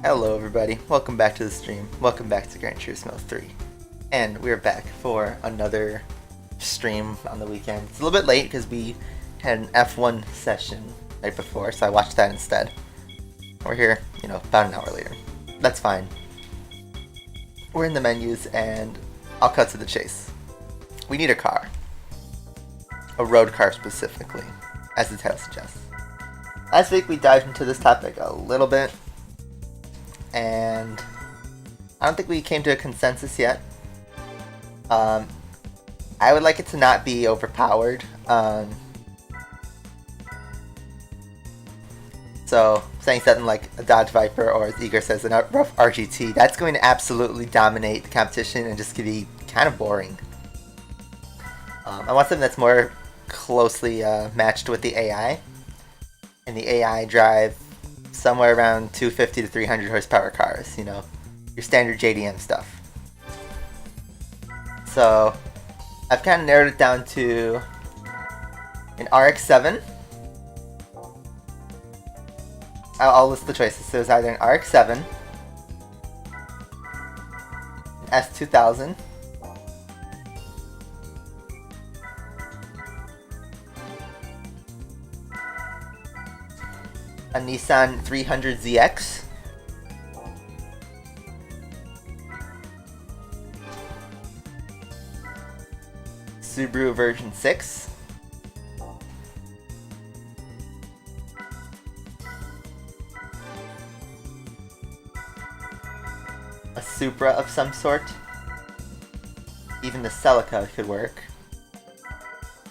Hello everybody, welcome back to the stream. Welcome back to Gran Turismo 3. And we're back for another stream on the weekend. It's a little bit late because we had an F1 session right before, so I watched that instead. We're here, about an hour later. That's fine. We're in the menus and I'll cut to the chase. We need a car. A road car specifically, as the title suggests. Last week we dived into this topic a little bit, and I don't think we came to a consensus yet. I would like it to not be overpowered. So saying something like a Dodge Viper, or as Igor says, a rough RGT, that's going to absolutely dominate the competition and just be kind of boring. I want something that's more closely matched with the AI, and the AI drive somewhere around 250 to 300 horsepower cars, your standard JDM stuff. So I've kind of narrowed it down to an RX-7. I'll list the choices. So it's either an RX-7, an S2000, a Nissan 300ZX, Subaru version 6, a Supra of some sort, even the Celica could work,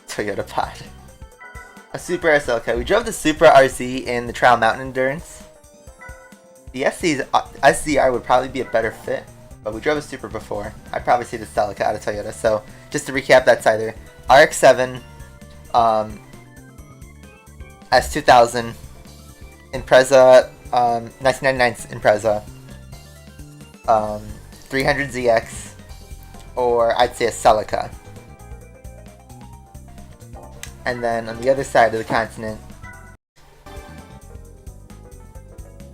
Toyota Pod. A Supra or Celica. We drove the Supra RZ in the Trial Mountain Endurance. The SCR would probably be a better fit, but we drove a Supra before. I'd probably see the Celica out of Toyota. So just to recap, that's either RX-7, S2000, Impreza, 1999's Impreza, 300ZX, or I'd say a Celica. And then on the other side of the continent,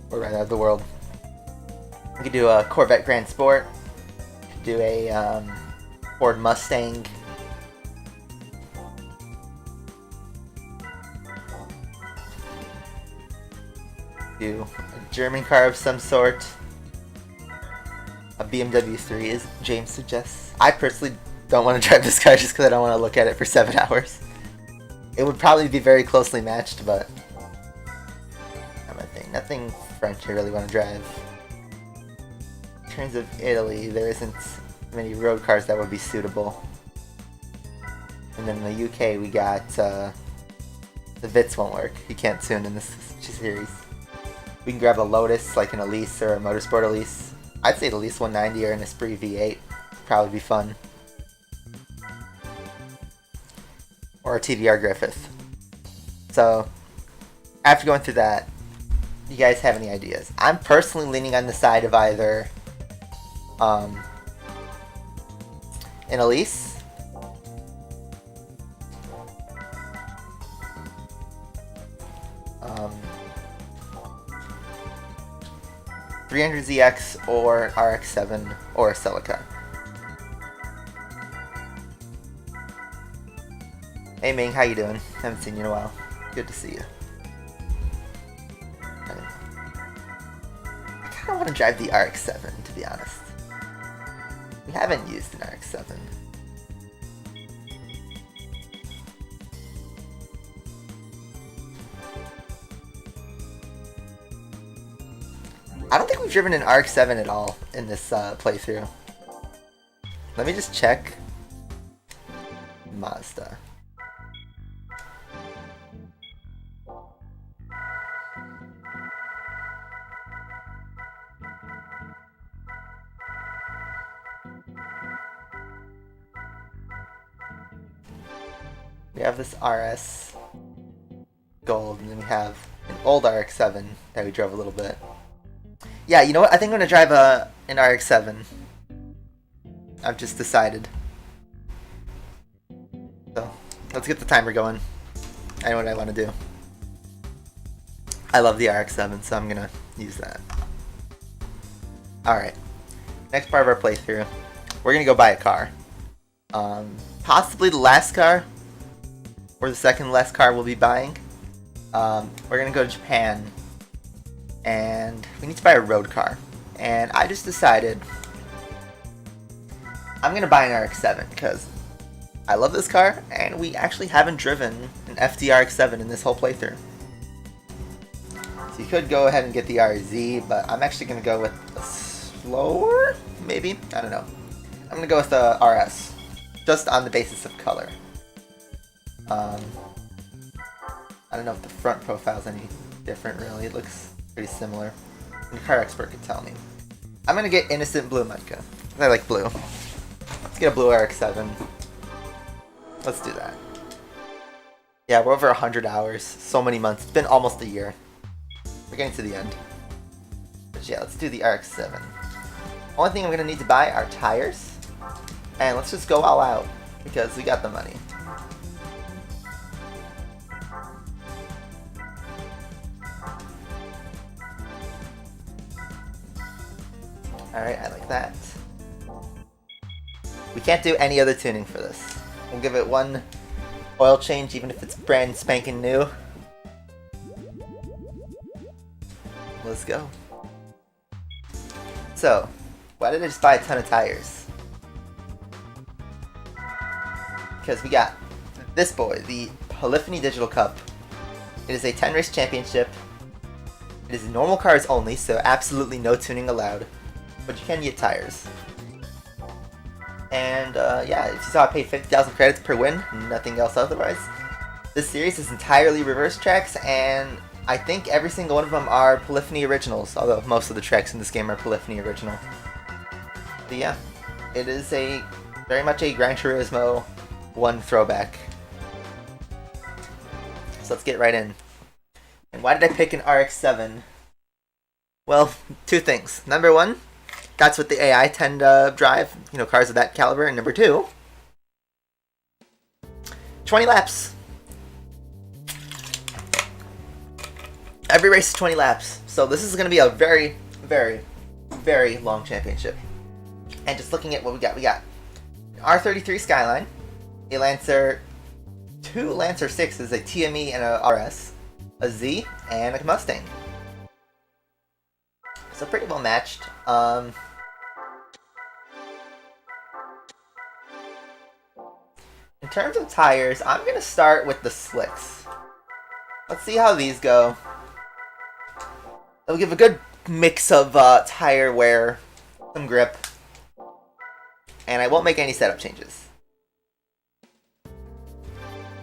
or rather of the world, we could do a Corvette Grand Sport, do a Ford Mustang, do a German car of some sort, a BMW 3 as James suggests. I personally don't want to drive this car just because I don't want to look at it for 7 hours. It would probably be very closely matched, but nothing French I really want to drive. In terms of Italy, there isn't many road cars that would be suitable. And then in the UK, we got the Vitz won't work. You can't tune in this series. We can grab a Lotus, like an Elise or a Motorsport Elise. I'd say the Elise 190 or an Esprit V8 would probably be fun. Or a TVR Griffith. So, after going through that, you guys have any ideas? I'm personally leaning on the side of either an Elise, um, 300ZX, or RX-7, or a Celica. Hey Ming, how you doing? Haven't seen you in a while. Good to see you. I kind of want to drive the RX-7, to be honest. We haven't used an RX-7. I don't think we've driven an RX-7 at all in this playthrough. Let me just check. Mazda. We have this RS Gold, and then we have an old RX-7 that we drove a little bit. Yeah, you know what? I think I'm going to drive an RX-7. I've just decided. So, let's get the timer going. I know what I want to do. I love the RX-7, so I'm going to use that. Alright, next part of our playthrough, we're gonna go buy a car. Possibly the last car, or the second last car we'll be buying. We're gonna go to Japan, and we need to buy a road car. And I just decided I'm gonna buy an RX-7 because I love this car, and we actually haven't driven an FD-RX-7 in this whole playthrough. So you could go ahead and get the RZ, but I'm actually gonna go with a slower, maybe? I don't know. I'm gonna go with the RS, just on the basis of color. I don't know if the front profile is any different, really. It looks pretty similar. The car expert could tell me. I'm gonna get Innocent Blue Mudka. I like blue. Let's get a blue RX-7. Let's do that. Yeah, we're over 100 hours. So many months. It's been almost a year. We're getting to the end. But yeah, let's do the RX-7. Only thing I'm gonna need to buy are tires. And let's just go all out, because we got the money. Alright, I like that. We can't do any other tuning for this. We'll give it one oil change, even if it's brand spanking new. Let's go. So, why did I just buy a ton of tires? Because we got this boy, the Polyphony Digital Cup. It is a 10 race championship. It is normal cars only, so absolutely no tuning allowed. But you can get tires. And yeah, if you saw I paid 50,000 credits per win, nothing else otherwise. This series is entirely reverse tracks, and I think every single one of them are Polyphony originals, although most of the tracks in this game are Polyphony original. But yeah, it is very much a Gran Turismo 1 throwback. So let's get right in. And why did I pick an RX-7? Well, two things. Number one, that's what the AI tend to drive, you know, cars of that caliber. And number two, 20 laps. Every race is 20 laps. So this is going to be a very, very, very long championship. And just looking at what we got an R33 Skyline, a Lancer, two Lancer 6s, a TME and a RS, a Z, and a Mustang. So pretty well matched. In terms of tires, I'm going to start with the slicks. Let's see how these go. They'll give a good mix of tire wear, some grip, and I won't make any setup changes.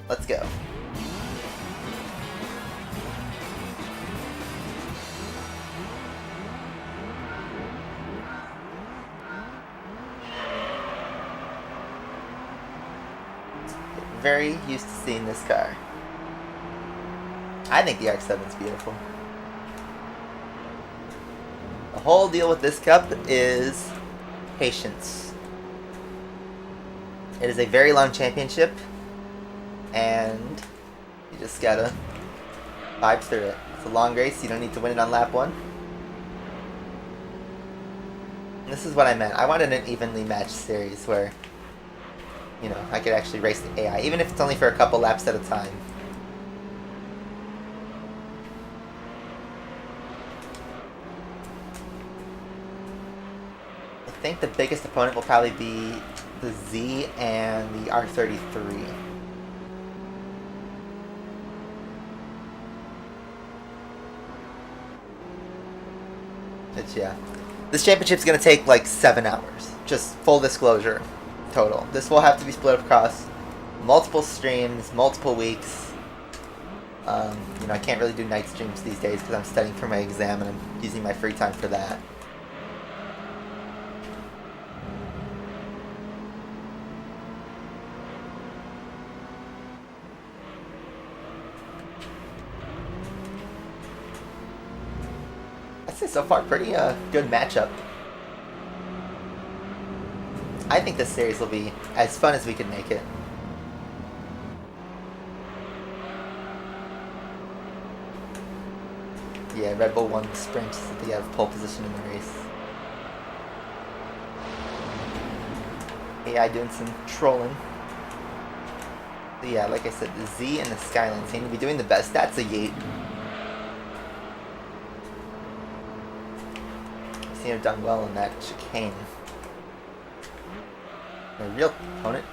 Let's go. Very used to seeing this car. I think the RX-7 is beautiful. The whole deal with this cup is patience. It is a very long championship, and you just gotta vibe through it. It's a long race, you don't need to win it on lap 1. And this is what I meant. I wanted an evenly matched series where, you know, I could actually race the AI, even if it's only for a couple laps at a time. I think the biggest opponent will probably be the Z and the R33. But yeah, this championship's gonna take like 7 hours. Just full disclosure. Total. This will have to be split across multiple streams, multiple weeks. You know, I can't really do night streams these days because I'm studying for my exam and I'm using my free time for that. I'd say so far pretty good matchup. I think this series will be as fun as we can make it. Yeah, Red Bull won the sprint, so they have pole position in the race. AI doing some trolling. But yeah, like I said, the Z and the Skyline seem to be doing the best. That's a yeet. Seem to have done well in that chicane. The real opponent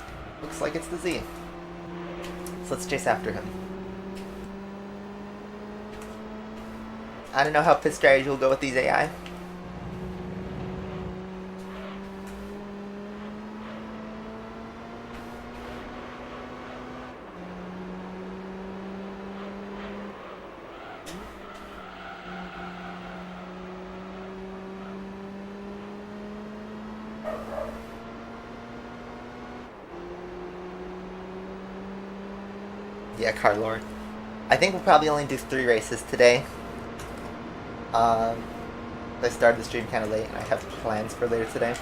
looks like it's the Z. So let's chase after him. I don't know how pit strategy will go with these AI. Yeah, Carlor. I think we'll probably only do 3 races today. I started the stream kind of late, and I have plans for later today.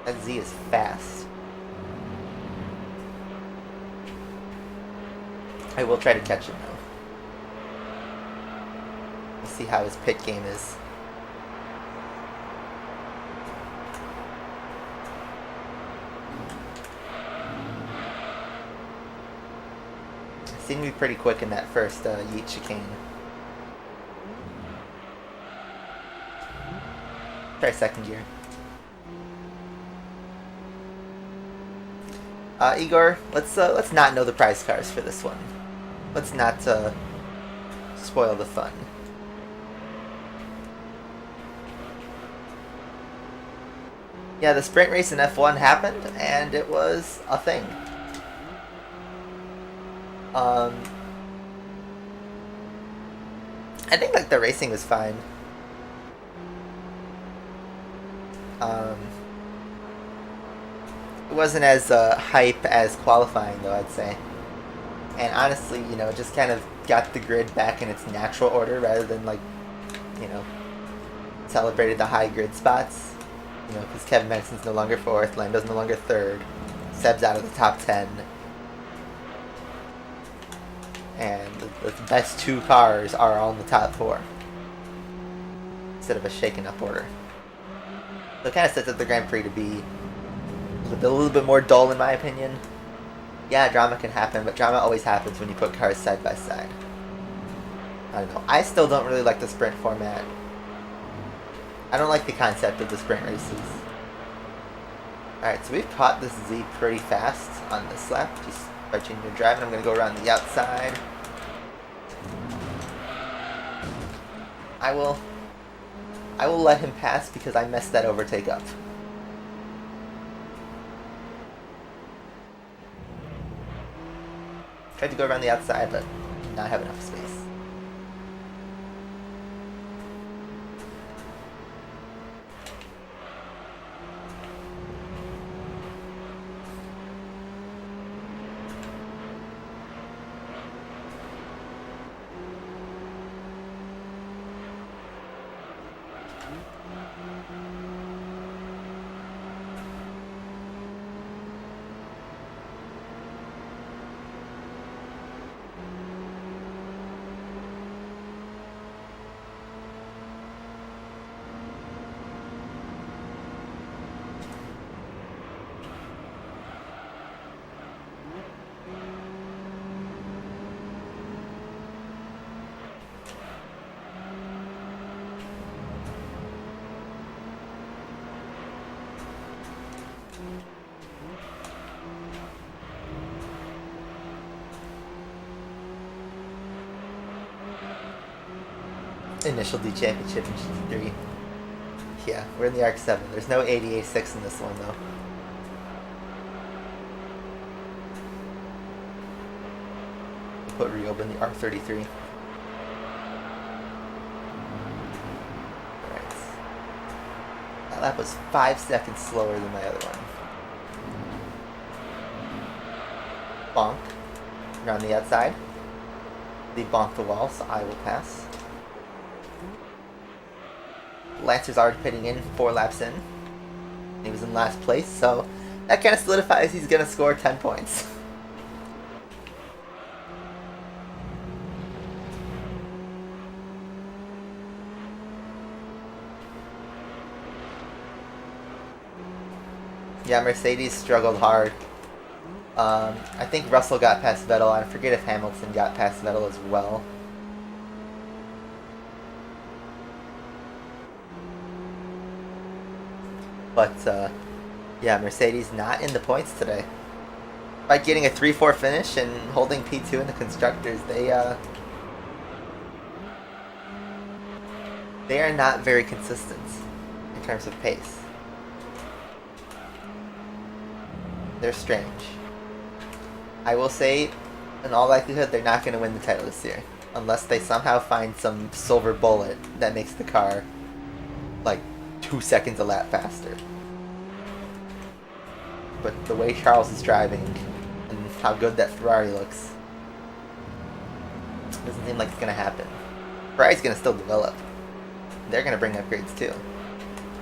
That Z is fast. I will try to catch him though. We'll see how his pit game is. Seemed to be pretty quick in that first yeet chicane. Try second gear. Igor, let's not know the prize cars for this one. Let's not spoil the fun. Yeah, the sprint race in F1 happened, and it was a thing. I think like the racing was fine. It wasn't as hype as qualifying though, I'd say. And honestly, you know, it just kind of got the grid back in its natural order rather than like, you know, celebrated the high grid spots. You know, because Kevin Benson's no longer 4th, Lando's no longer 3rd, Seb's out of the top 10. And the best 2 cars are all in the top 4. Instead of a shaken up order. So it kind of sets up the Grand Prix to be a little bit more dull in my opinion. Yeah, drama can happen, but drama always happens when you put cars side by side. I don't know. I still don't really like the sprint format. I don't like the concept of the sprint races. Alright, so we've caught this Z pretty fast on this lap. Just by changing your drive, and I'm going to go around the outside. I will let him pass because I messed that overtake up. Tried to go around the outside, but did not have enough space. Initial D Championship in GT3. Yeah, we're in the Arc 7. There's no ADA6 in this one though. Put Ryoba in the R33. Alright. That lap was 5 seconds slower than my other one. bonk around the outside. They bonk the wall, so I will pass. Lancer's already pitting in 4 laps in. He was in last place, so that kind of solidifies he's going to score 10 points. Yeah, Mercedes struggled hard. I think Russell got past Vettel. I forget if Hamilton got past Vettel as well. But, yeah, Mercedes not in the points today. By getting a 3-4 finish and holding P2 in the Constructors, they are not very consistent in terms of pace. They're strange. I will say, in all likelihood, they're not going to win the title this year. Unless they somehow find some silver bullet that makes the car, like, 2 seconds a lap faster. But the way Charles is driving, and how good that Ferrari looks, doesn't seem like it's going to happen. Ferrari's going to still develop. They're going to bring upgrades too.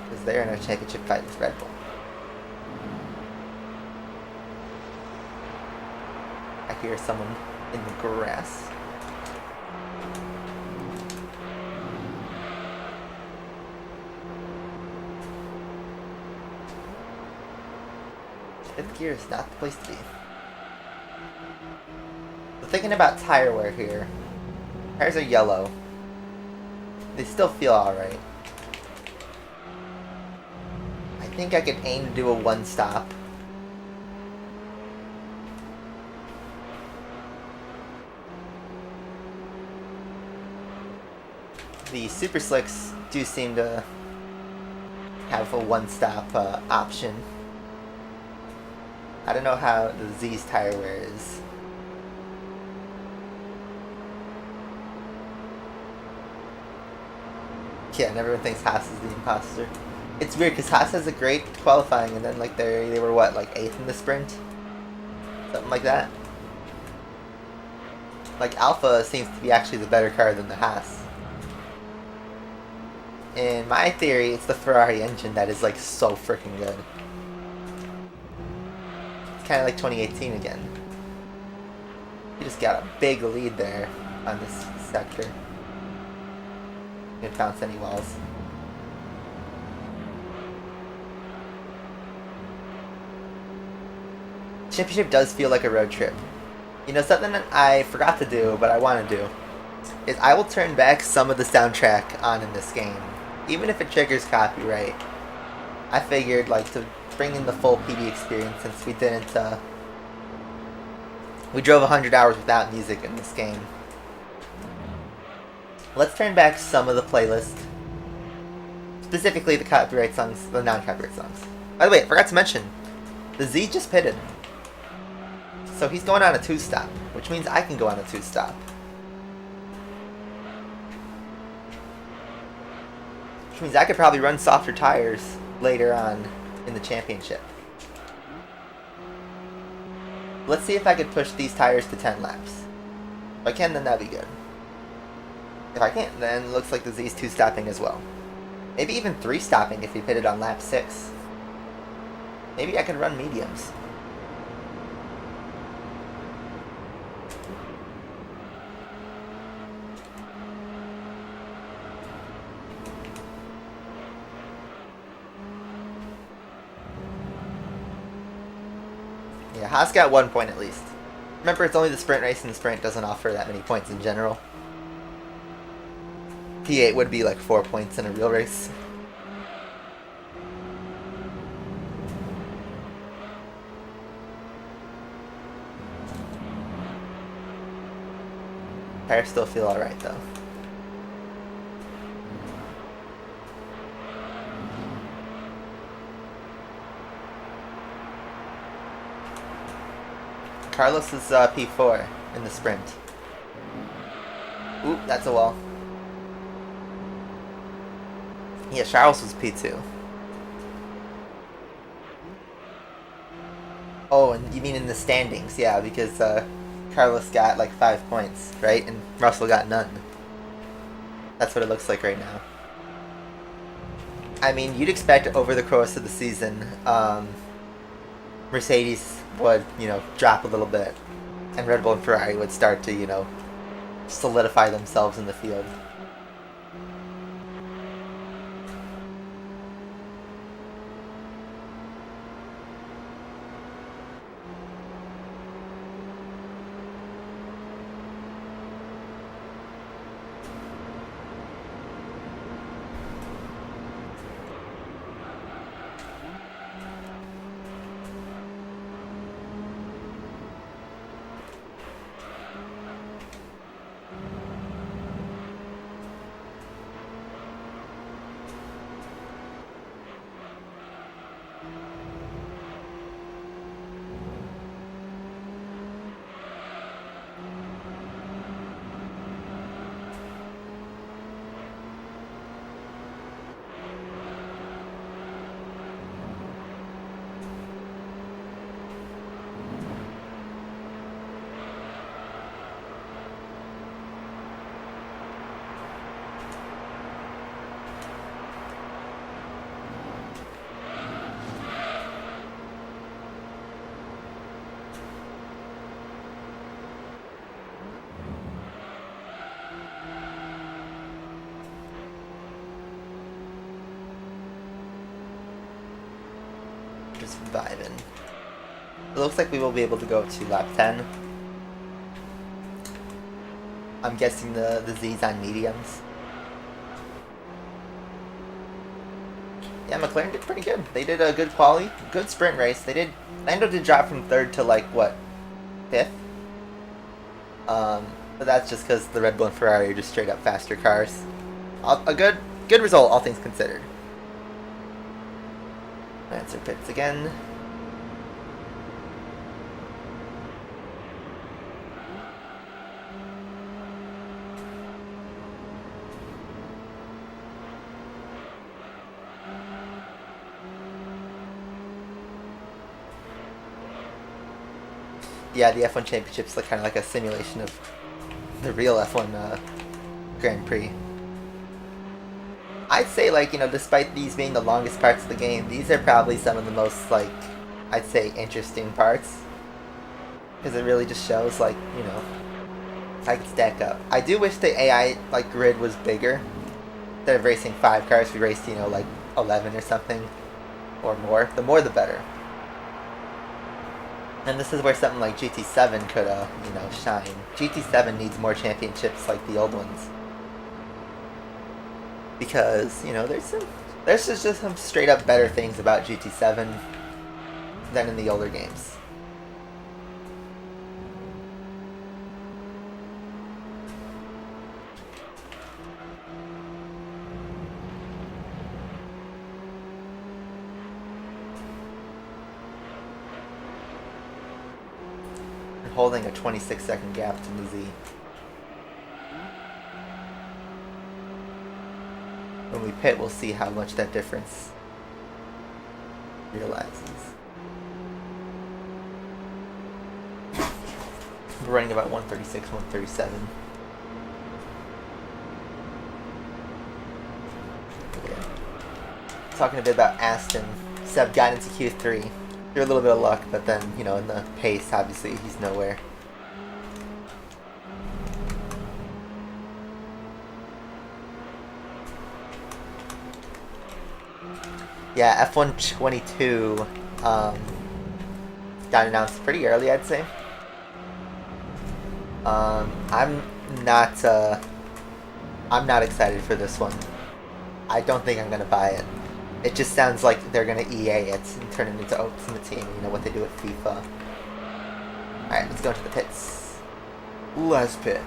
Because they're in a championship fight with Red Bull. I hear someone in the grass. Fifth gear is not the place to be. So thinking about tire wear here. Tires are yellow. They still feel alright. I think I could aim to do a 1 stop. The Super Slicks do seem to have a 1-stop option. I don't know how the Z's tire wear is. Yeah, and everyone thinks Haas is the imposter. It's weird because Haas has a great qualifying, and then like they were what, like 8th in the sprint, something like that. Like Alpha seems to be actually the better car than the Haas. In my theory, it's the Ferrari engine that is like so freaking good. It's kind of like 2018 again. You just got a big lead there on this sector. Didn't bounce any walls. Championship does feel like a road trip. You know, something that I forgot to do, but I want to do, is I will turn back some of the soundtrack on in this game. Even if it triggers copyright, I figured like to bring in the full PB experience since we didn't, we drove 100 hours without music in this game. Let's turn back some of the playlist, specifically the copyright songs, the non-copyright songs. By the way, I forgot to mention, the Z just pitted. So he's going on a 2-stop, which means I can go on a 2-stop. Which means I could probably run softer tires later on in the championship. Let's see if I could push these tires to 10 laps. If I can, then that'd be good. If I can't, then it looks like the Z's 2-stopping as well. Maybe even 3-stopping if he pitted on lap 6. Maybe I could run mediums. Yeah, Haas got 1 point at least. Remember, it's only the sprint race, and the sprint doesn't offer that many points in general. P8 would be like 4 points in a real race. Tires still feel alright though. Carlos is P4 in the sprint. Oop, that's a wall. Yeah, Charles was P2. Oh, and you mean in the standings? Yeah, because Carlos got like 5 points, right? And Russell got none. That's what it looks like right now. I mean, you'd expect over the course of the season, Mercedes would, drop a little bit, and Red Bull and Ferrari would start to, solidify themselves in the field. Just vibing. It looks like we will be able to go to lap 10. I'm guessing the Z's on mediums. Yeah, McLaren did pretty good. They did a good quali, good sprint race. Lando did drop from 3rd to like what, 5th? But that's just because the Red Bull and Ferrari are just straight up faster cars. A good result, all things considered. Answer pits again. Yeah, the F1 Championships look kind of like a simulation of the real F1 Grand Prix. I'd say, like, despite these being the longest parts of the game, these are probably some of the most, like, I'd say interesting parts. Because it really just shows, like, I can stack up. I do wish the AI, like, grid was bigger. Instead of racing 5 cars, we raced, like, 11 or something. Or more. The more, the better. And this is where something like GT7 could, shine. GT7 needs more championships like the old ones. Because, there's just some straight up better things about GT7 than in the older games. And holding a 26-second gap to the Z. When we pit, we'll see how much that difference realizes. We're running about 136, 137. Yeah. Talking a bit about Aston. Seb got into Q3. Through a little bit of luck, but then, in the pace, obviously, he's nowhere. Yeah, F1 22 got announced pretty early, I'd say. I'm not excited for this one. I don't think I'm gonna buy it. It just sounds like they're gonna EA it and turn it into Ultimate Team. What they do with FIFA. All right, let's go into the pits. Let's pit.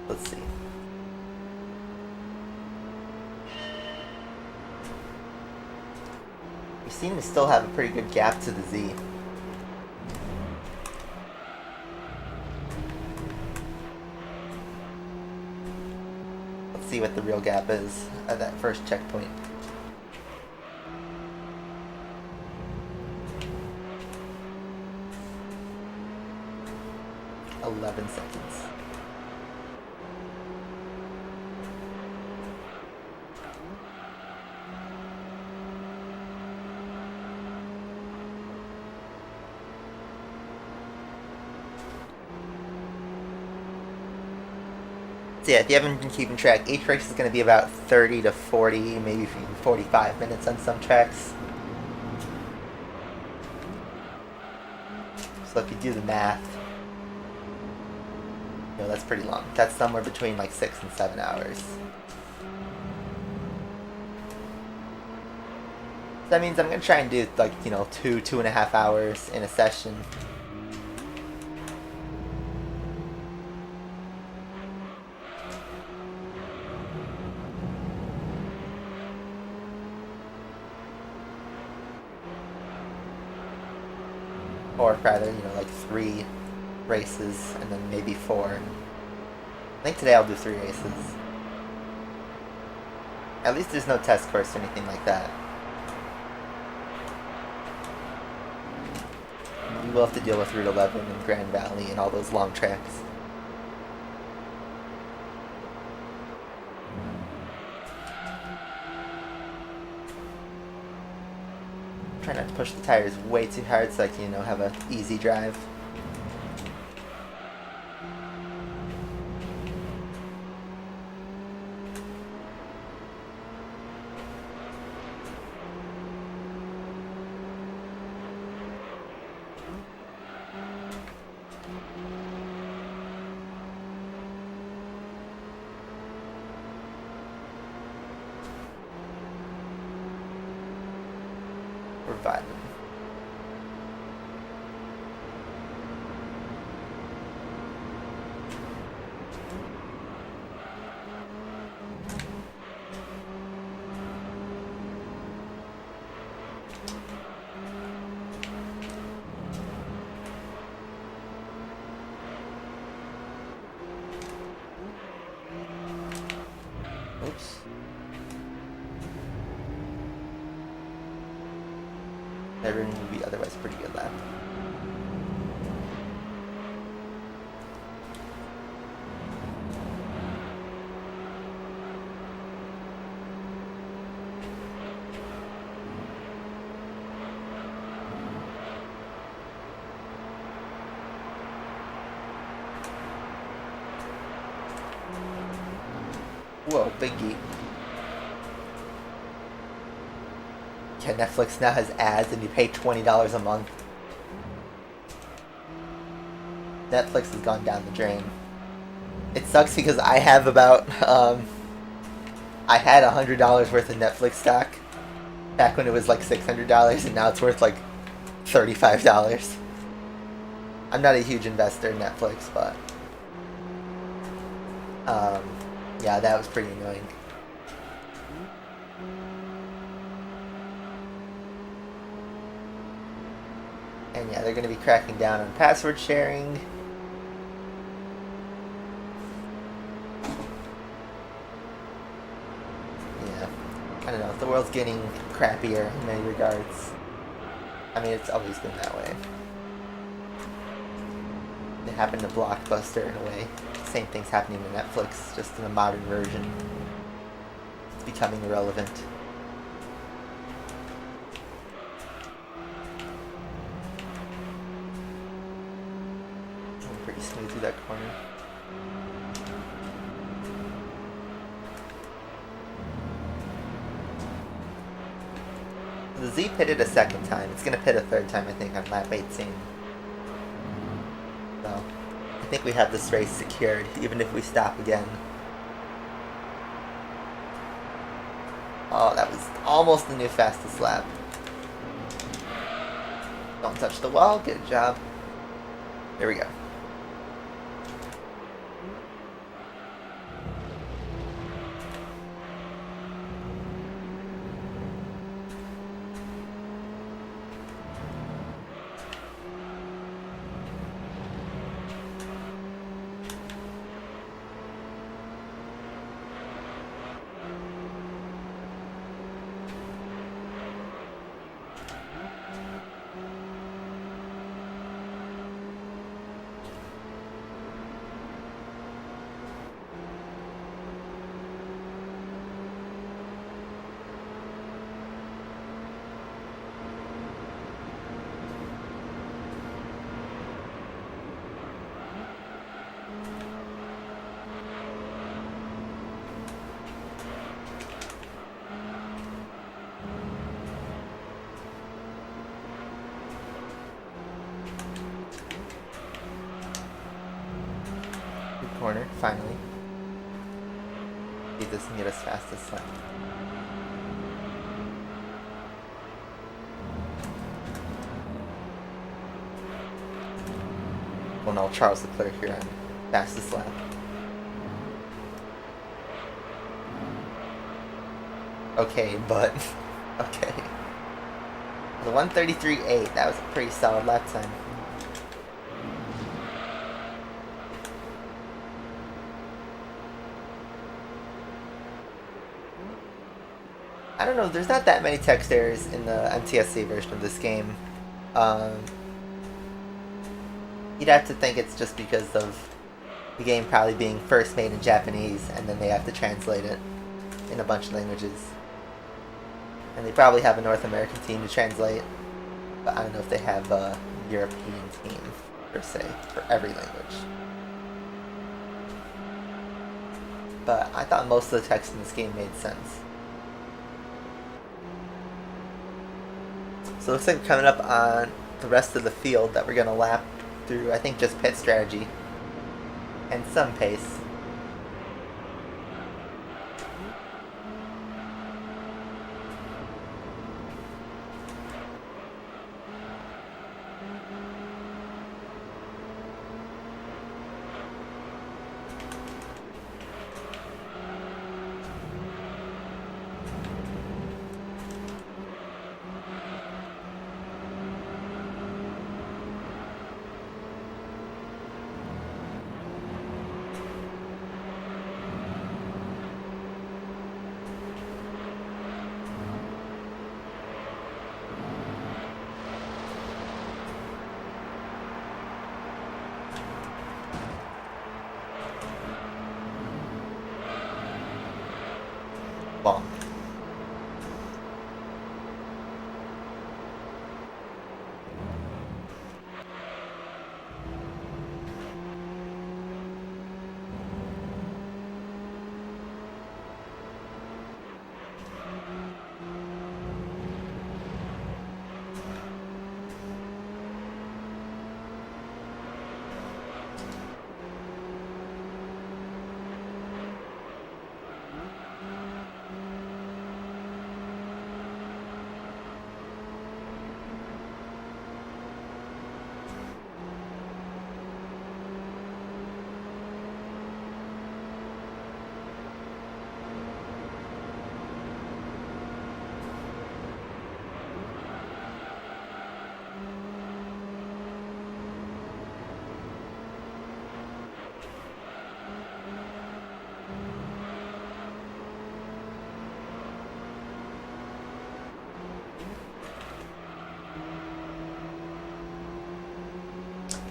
Let's see. seem to still have a pretty good gap to the Z. Let's see what the real gap is at that first checkpoint. $11 seconds. So yeah, if you haven't been keeping track, each race is going to be about 30 to 40, maybe even 45 minutes on some tracks. So if you do the math, you know, that's pretty long. That's somewhere between like 6 and 7 hours. So that means I'm going to try and do like, you know, 2.5 hours in a session. Or rather, you know, like 3 races and then maybe 4. I think today I'll do 3 races. At least there's no test course or anything like that. We will have to deal with Route 11 and Grand Valley and all those long tracks. Try not to push the tires way too hard so I can, you know, have an easy drive. We're vibing. Oops. Everything will be otherwise pretty good lap. Whoa, big geek. Yeah, Netflix now has ads and you pay $20 a month. Netflix has gone down the drain. It sucks because I have about, I had $100 worth of Netflix stock back when it was like $600 and now it's worth like $35. I'm not a huge investor in Netflix, but yeah, that was pretty annoying. And yeah, they're going to be cracking down on password sharing. Yeah, I don't know. The world's getting crappier in many regards. I mean, it's always been that way. It happened to Blockbuster in a way. Same thing's happening to Netflix, just in a modern version. It's becoming irrelevant. Pretty smooth through that corner. The Z pitted a second time. It's gonna pit a third time, I think, on lap 18. So, I think we have this race secured, even if we stop again. Oh, that was almost the new fastest lap. Don't touch the wall. Good job. There we go. corner, finally. See if this can get us fast as lap. Well, no, Charles Leclerc here on fastest lap. Okay, but okay. The 1:33.8. That was a pretty solid lap time. I don't know. There's not that many text errors in the MTSC version of this game. You'd have to think it's just because of the game probably being first made in Japanese, and then they have to translate it in a bunch of languages. And they probably have a North American team to translate, but I don't know if they have a European team, per se, for every language. But I thought most of the text in this game made sense. So it looks like we're coming up on the rest of the field that we're going to lap through, I think, just pit strategy and some pace. Bonk.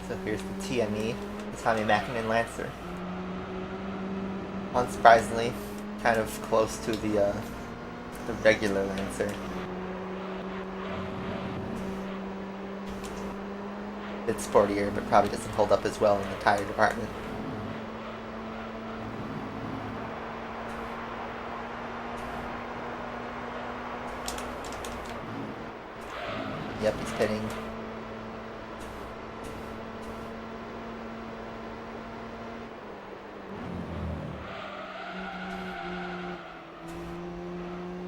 So here's the TME, the Tommy Mackinnon Lancer. Unsurprisingly, kind of close to the regular Lancer. It's sportier, but probably doesn't hold up as well in the tire department. Yep, he's pitting.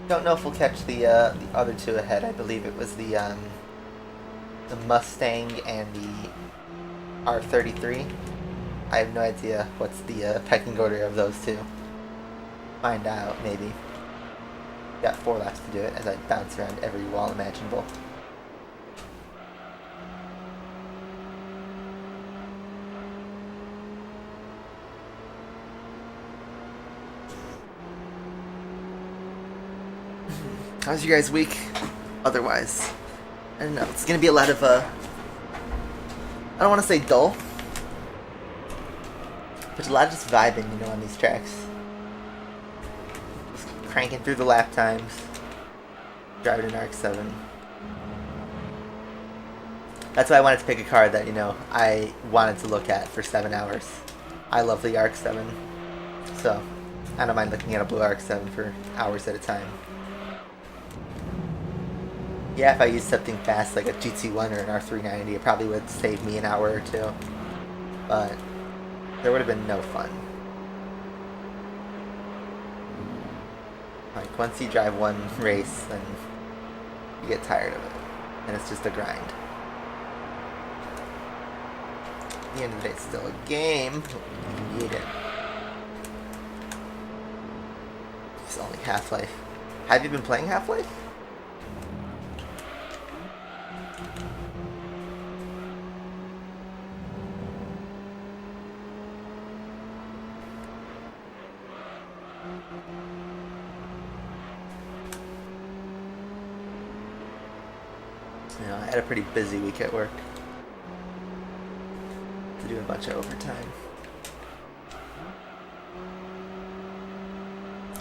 Don't know if we'll catch the other two ahead. I believe it was the Mustang and the R33. I have no idea what's the pecking order of those two. Find out, maybe. Got 4 laps to do it as I bounce around every wall imaginable. How's your guys' week? Otherwise, I don't know. It's gonna be a lot of I don't want to say dull, but a lot of just vibing, you know, on these tracks. Just cranking through the lap times, driving an RX-7. That's why I wanted to pick a car that, you know, I wanted to look at for 7 hours. I love the RX-7, so I don't mind looking at a blue RX-7 for hours at a time. Yeah, if I used something fast like a GT1 or an R390, it probably would save me an hour or two. But there would have been no fun Like, once you drive one race, then you get tired of it. And it's just a grind. At the end of the day, it's still a game. You need it. It's only Half-Life. Have you been playing Half-Life? You know, I had a pretty busy week at work. To do a bunch of overtime.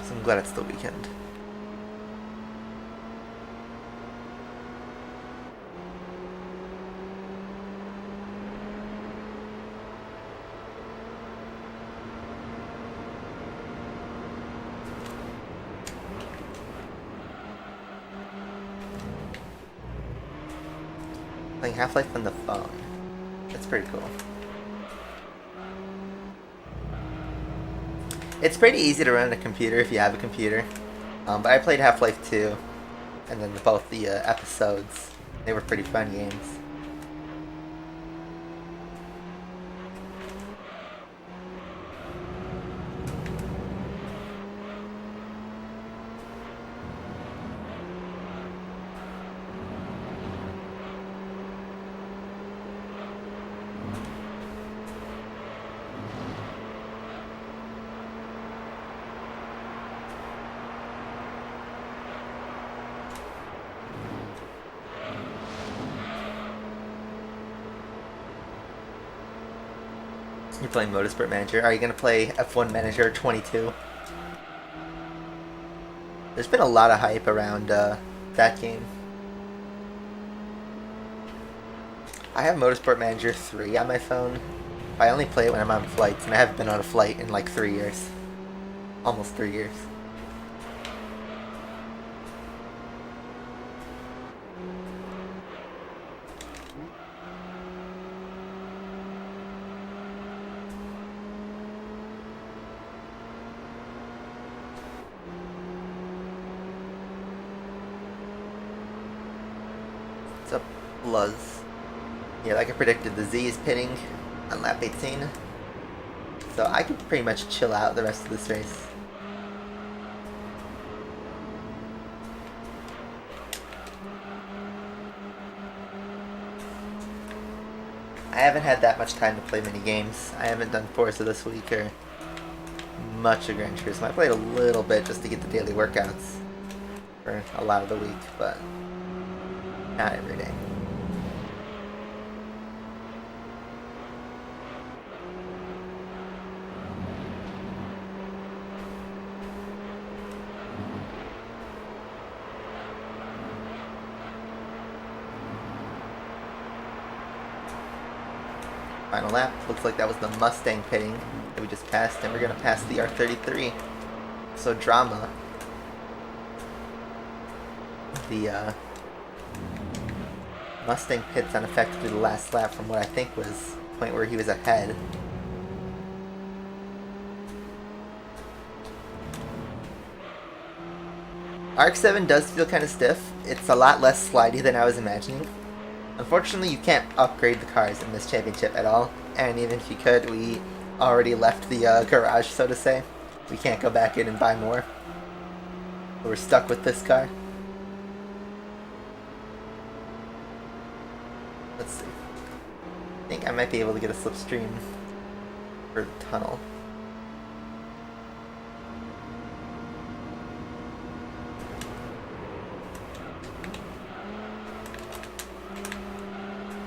So I'm glad it's the weekend. Playing Half-Life on the phone. That's pretty cool. It's pretty easy to run on a computer if you have a computer. But I played Half-Life 2, and then both the episodes. They were pretty fun games. You're playing Motorsport Manager. Are you going to play F1 Manager 22? There's been a lot of hype around that game. I have Motorsport Manager 3 on my phone. I only play it when I'm on flights, and I haven't been on a flight in like 3 years. Almost 3 years. What's up, Luz? Yeah, like I predicted, the Z is pitting on lap 18. So I can pretty much chill out the rest of this race. I haven't had that much time to play many games. I haven't done Forza this week or much of Gran Turismo. I played a little bit just to get the daily workouts for a lot of the week, but not every day. Final lap. Looks like that was the Mustang pitting that we just passed, and we're going to pass the R33. So drama. The Mustang pits on effectively the last lap from what I think was the point where he was ahead. RX-7 does feel kind of stiff. It's a lot less slidey than I was imagining. Unfortunately, you can't upgrade the cars in this championship at all, and even if you could, we already left the garage, so to say. We can't go back in and buy more. We're stuck with this car. Let's see. I think I might be able to get a slipstream for the tunnel.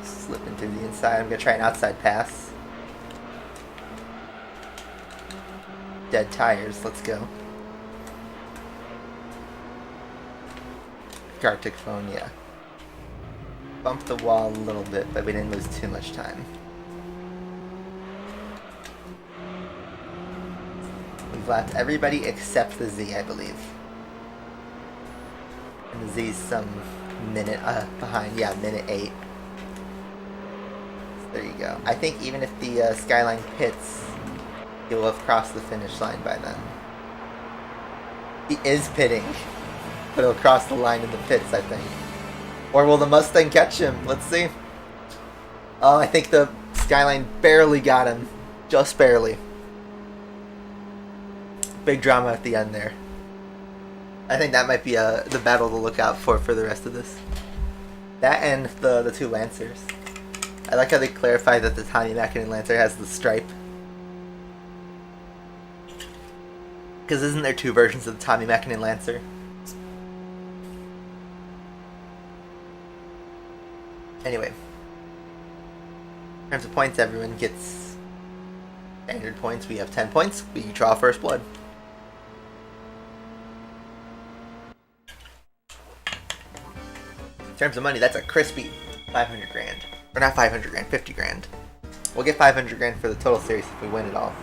Slip into the inside. I'm going to try an outside pass. Dead tires. Let's go. Gartic phone, yeah. Bumped the wall a little bit, but we didn't lose too much time. We've lapped everybody except the Z, I believe. And the Z's some minute behind. Yeah, minute 8. There you go. I think even if the Skyline pits, he'll have crossed the finish line by then. He is pitting. But he'll cross the line in the pits, I think. Or will the Mustang catch him? Let's see. Oh, I think the Skyline barely got him. Just barely. Big drama at the end there. I think that might be the battle to look out for the rest of this. That and the two Lancers. I like how they clarify that the Tommy Mäkinen Lancer has the stripe. Because isn't there two versions of the Tommy Mäkinen Lancer? Anyway. In terms of points, everyone gets standard points. We have 10 points. We draw first blood. In terms of money, that's a crispy 500 grand. Or not 500 grand, 50 grand. We'll get 500 grand for the total series if we win it all.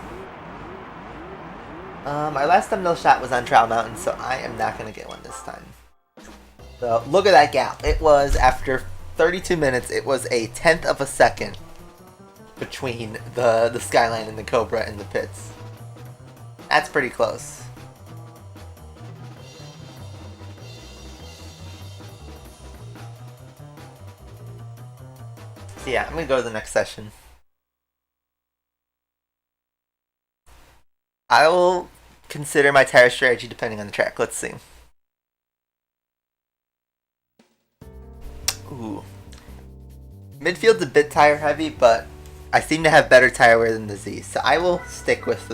Our last thumbnail shot was on Trial Mountain, so I am not going to get one this time. So, look at that gap. It was, after 32 minutes, it was a 1/10 of a second between the Skyline and the Cobra in the pits. That's pretty close. So yeah, I'm going to go to the next session. I will consider my tire strategy depending on the track. Let's see. Ooh. Midfield's a bit tire heavy, but I seem to have better tire wear than the Z, so I will stick with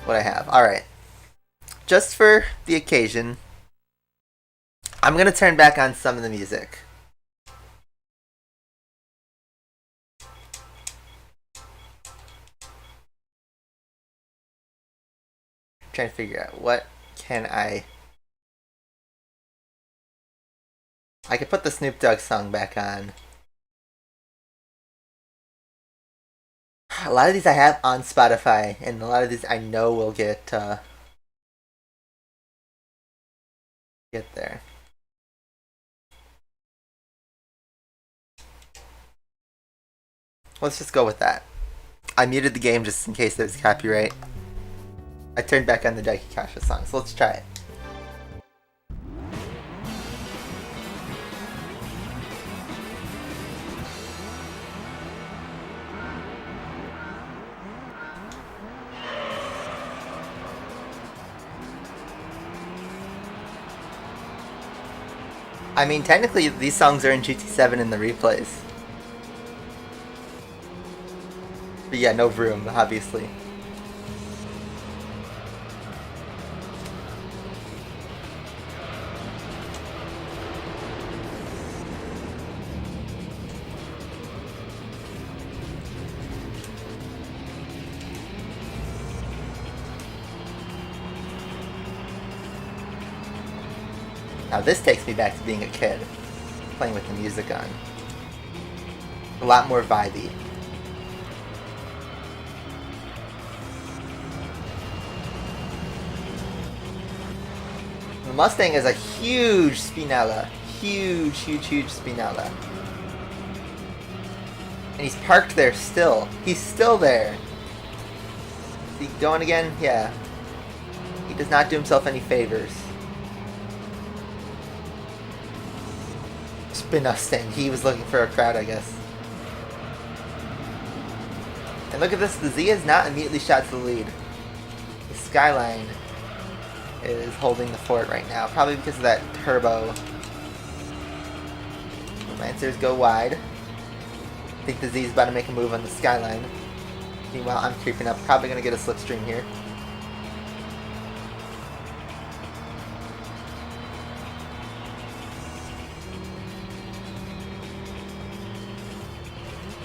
what I have. Alright. Just for the occasion, I'm going to turn back on some of the music. Trying to figure out what can I could put the Snoop Dogg song back on. A lot of these I have on Spotify, and a lot of these I know will get there. Let's just go with that. I muted the game just in case there's copyright. I turned back on the Daiki Kasha song, so let's try it. I mean, technically, these songs are in GT7 in the replays. But yeah, no room, obviously. Now this takes me back to being a kid, playing with the music on. A lot more vibey. The Mustang is a huge Spinella. Huge Spinella. And he's parked there still. He's still there. Is he going again? Yeah. He does not do himself any favors. Mustang. He was looking for a crowd, I guess. And look at this. The Z is not immediately shot to the lead. The Skyline is holding the fort right now, probably because of that turbo. The Lancers go wide. I think the Z is about to make a move on the Skyline. Meanwhile, I'm creeping up. Probably going to get a slipstream here.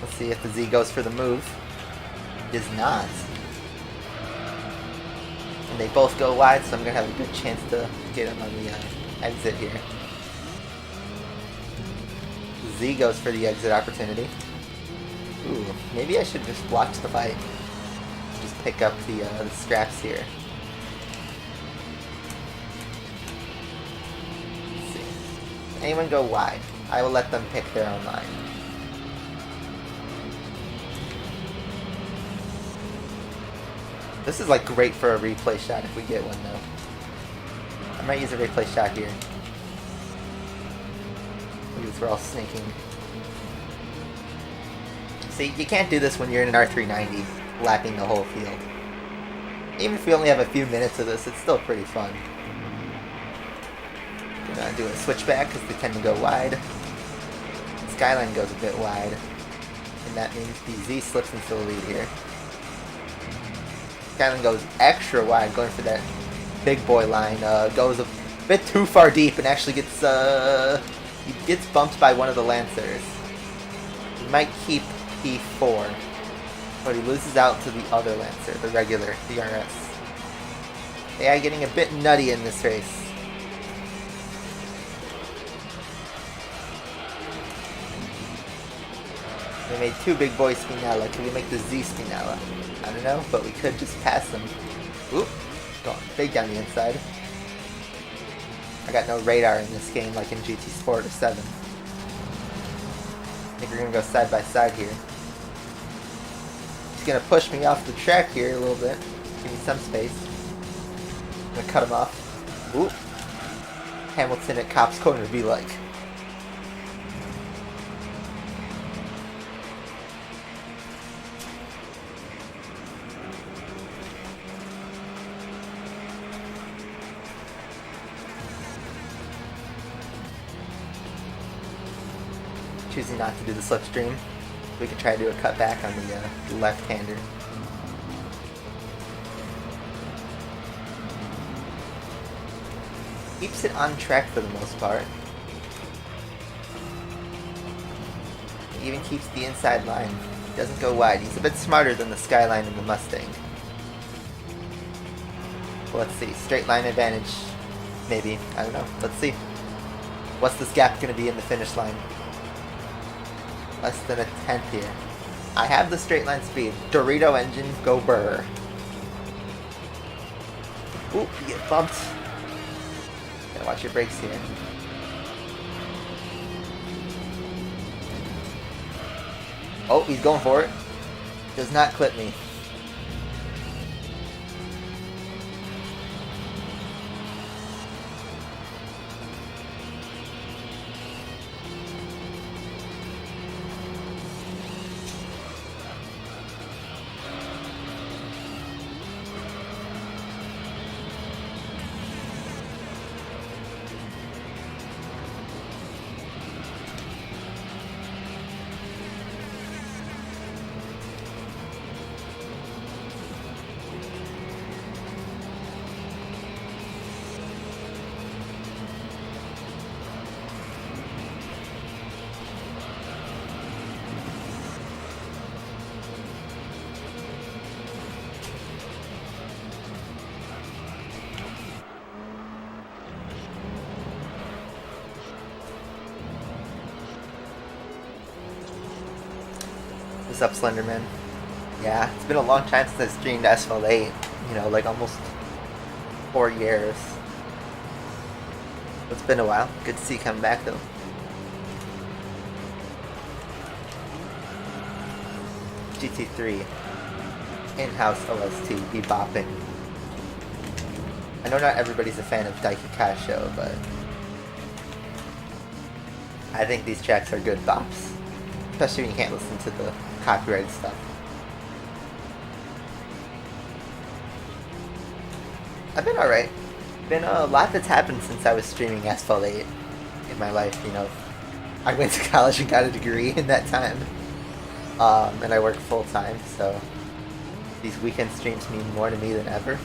Let's see if the Z goes for the move. It does not. And they both go wide, so I'm going to have a good chance to get him on the exit here. Z goes for the exit opportunity. Ooh, maybe I should just watch the fight. Just pick up the scraps here. Let's see. Anyone go wide? I will let them pick their own line. This is like great for a replay shot if we get one though. might use a replay shot here. Because we're all snaking. See, you can't do this when you're in an R390, lapping the whole field. Even if we only have a few minutes of this, it's still pretty fun. Gonna do a switchback because they tend to go wide. Skyline goes a bit wide, and that means the Z slips into the lead here. Skyline goes extra wide, going for that big boy line. Goes a bit too far deep and actually gets he gets bumped by one of the Lancers. He might keep P4, but he loses out to the other Lancer, the regular, the RS. AI getting a bit nutty in this race. We made two big boys Spinella. Can we make the Z Spinella? I don't know, but we could just pass them. Oop, going big down the inside. I got no radar in this game like in GT Sport or 7. I think we're gonna go side by side here. He's gonna push me off the track here a little bit. Give me some space. I'm gonna cut him off. Oop. Hamilton at Cop's Corner be like. Choosing not to do the slipstream. We could try to do a cutback on the left-hander. Keeps it on track for the most part. He even keeps the inside line. Doesn't go wide. He's a bit smarter than the Skyline and the Mustang. Well, let's see. Straight line advantage. Maybe. I don't know. Let's see. What's this gap going to be in the finish line? Less than a tenth here. I have the straight line speed. Dorito engine, go burr. Oop, you get bumped. Gotta watch your brakes here. Oh, he's going for it. Does not clip me. What's up, Slenderman? Yeah, it's been a long time since I streamed Asphalt 8. You know, like almost 4 years. It's been a while. Good to see you come back, though. GT3. In-house OST. Be bopping. I know not everybody's a fan of Daiki Kasho, but I think these tracks are good bops. Especially when you can't listen to the copyrighted stuff. I've been alright. Been a lot that's happened since I was streaming Asphalt 8 in my life, you know. I went to college and got a degree in that time. And I work full time, so these weekend streams mean more to me than ever.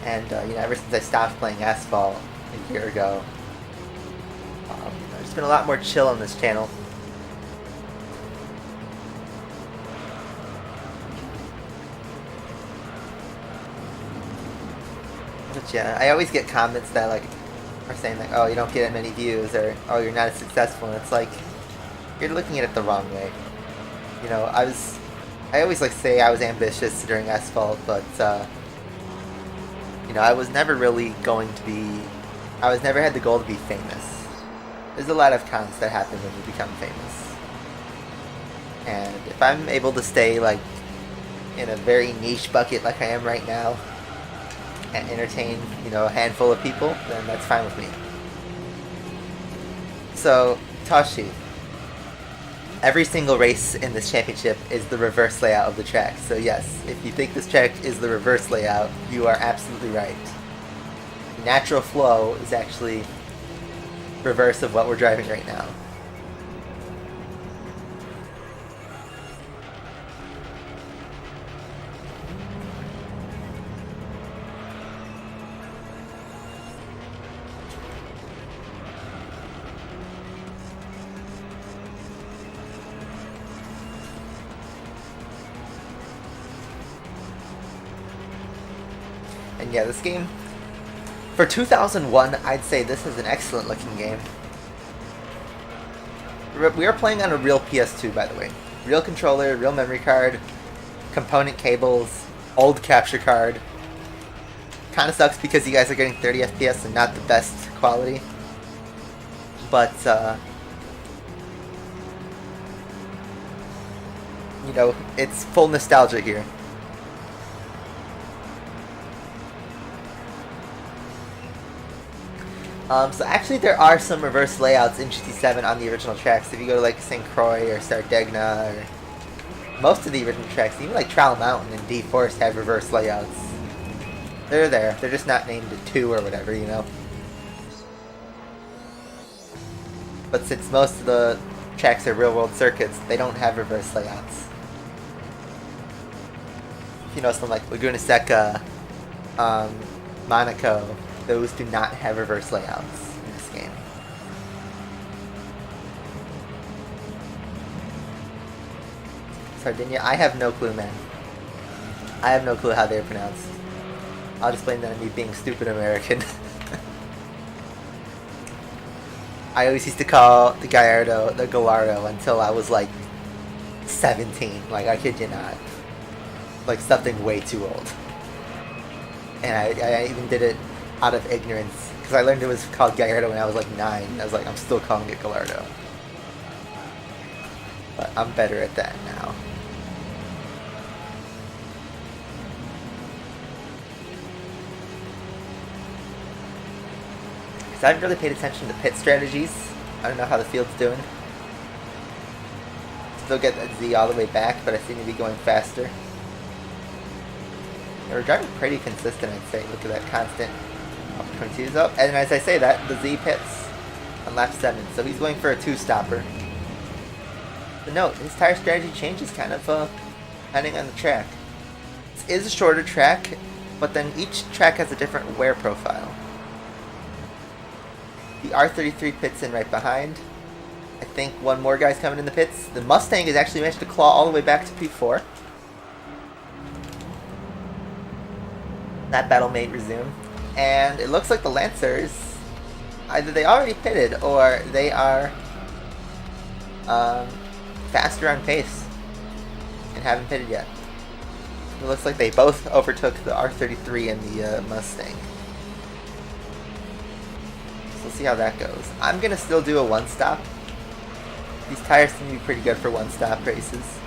And, you know, ever since I stopped playing Asphalt a year ago, there's been a lot more chill on this channel. But yeah, I always get comments that like are saying like, oh, you don't get as many views, or oh, you're not as successful, and it's like you're looking at it the wrong way. You know, I always like say I was ambitious during Asphalt, but you know, I was never really going to be. I was never had the goal to be famous. There's a lot of cons that happen when you become famous, and if I'm able to stay like in a very niche bucket like I am right now, entertain, you know, a handful of people, then that's fine with me. So, Tashi, every single race in this championship is the reverse layout of the track. So yes, if you think this track is the reverse layout, you are absolutely right. Natural flow is actually reverse of what we're driving right now. And yeah, this game, for 2001, I'd say this is an excellent looking game. We are playing on a real PS2, by the way. Real controller, real memory card, component cables, old capture card. Kind of sucks because you guys are getting 30 FPS and not the best quality. But, you know, it's full nostalgia here. So actually there are some reverse layouts in GT7 on the original tracks. If you go to like St. Croix or Sardegna or most of the original tracks, even like Trowel Mountain and D-Forest have reverse layouts. They're there. They're just not named 2 or whatever, you know. But since most of the tracks are real world circuits, they don't have reverse layouts. You know, something like Laguna Seca, Monaco, those do not have reverse layouts in this game. Sardinia, I have no clue, man. I have no clue how they're pronounced. I'll just blame that on me being stupid American. I always used to call the Gallardo the Gallardo until I was like 17. Like, I kid you not. Like, something way too old. And I even did it out of ignorance, because I learned it was called Gallardo when I was like 9. I was like, I'm still calling it Gallardo. But I'm better at that now. Because I haven't really paid attention to pit strategies. I don't know how the field's doing. Still get that Z all the way back, but I seem to be going faster. Yeah, we're driving pretty consistent, I'd say. Look at that constant up 22's up. And as I say that, the Z pits on lap 7. So he's going for a 2-stopper. But note, his tire strategy changes kind of depending on the track. This is a shorter track, but then each track has a different wear profile. The R33 pits in right behind. I think one more guy's coming in the pits. The Mustang has actually managed to claw all the way back to P4. That battle may resume. And it looks like the Lancers, either they already pitted or they are faster on pace and haven't pitted yet. It looks like they both overtook the R33 and the Mustang. So we'll see how that goes. I'm going to still do a 1-stop. These tires seem to be pretty good for 1-stop races.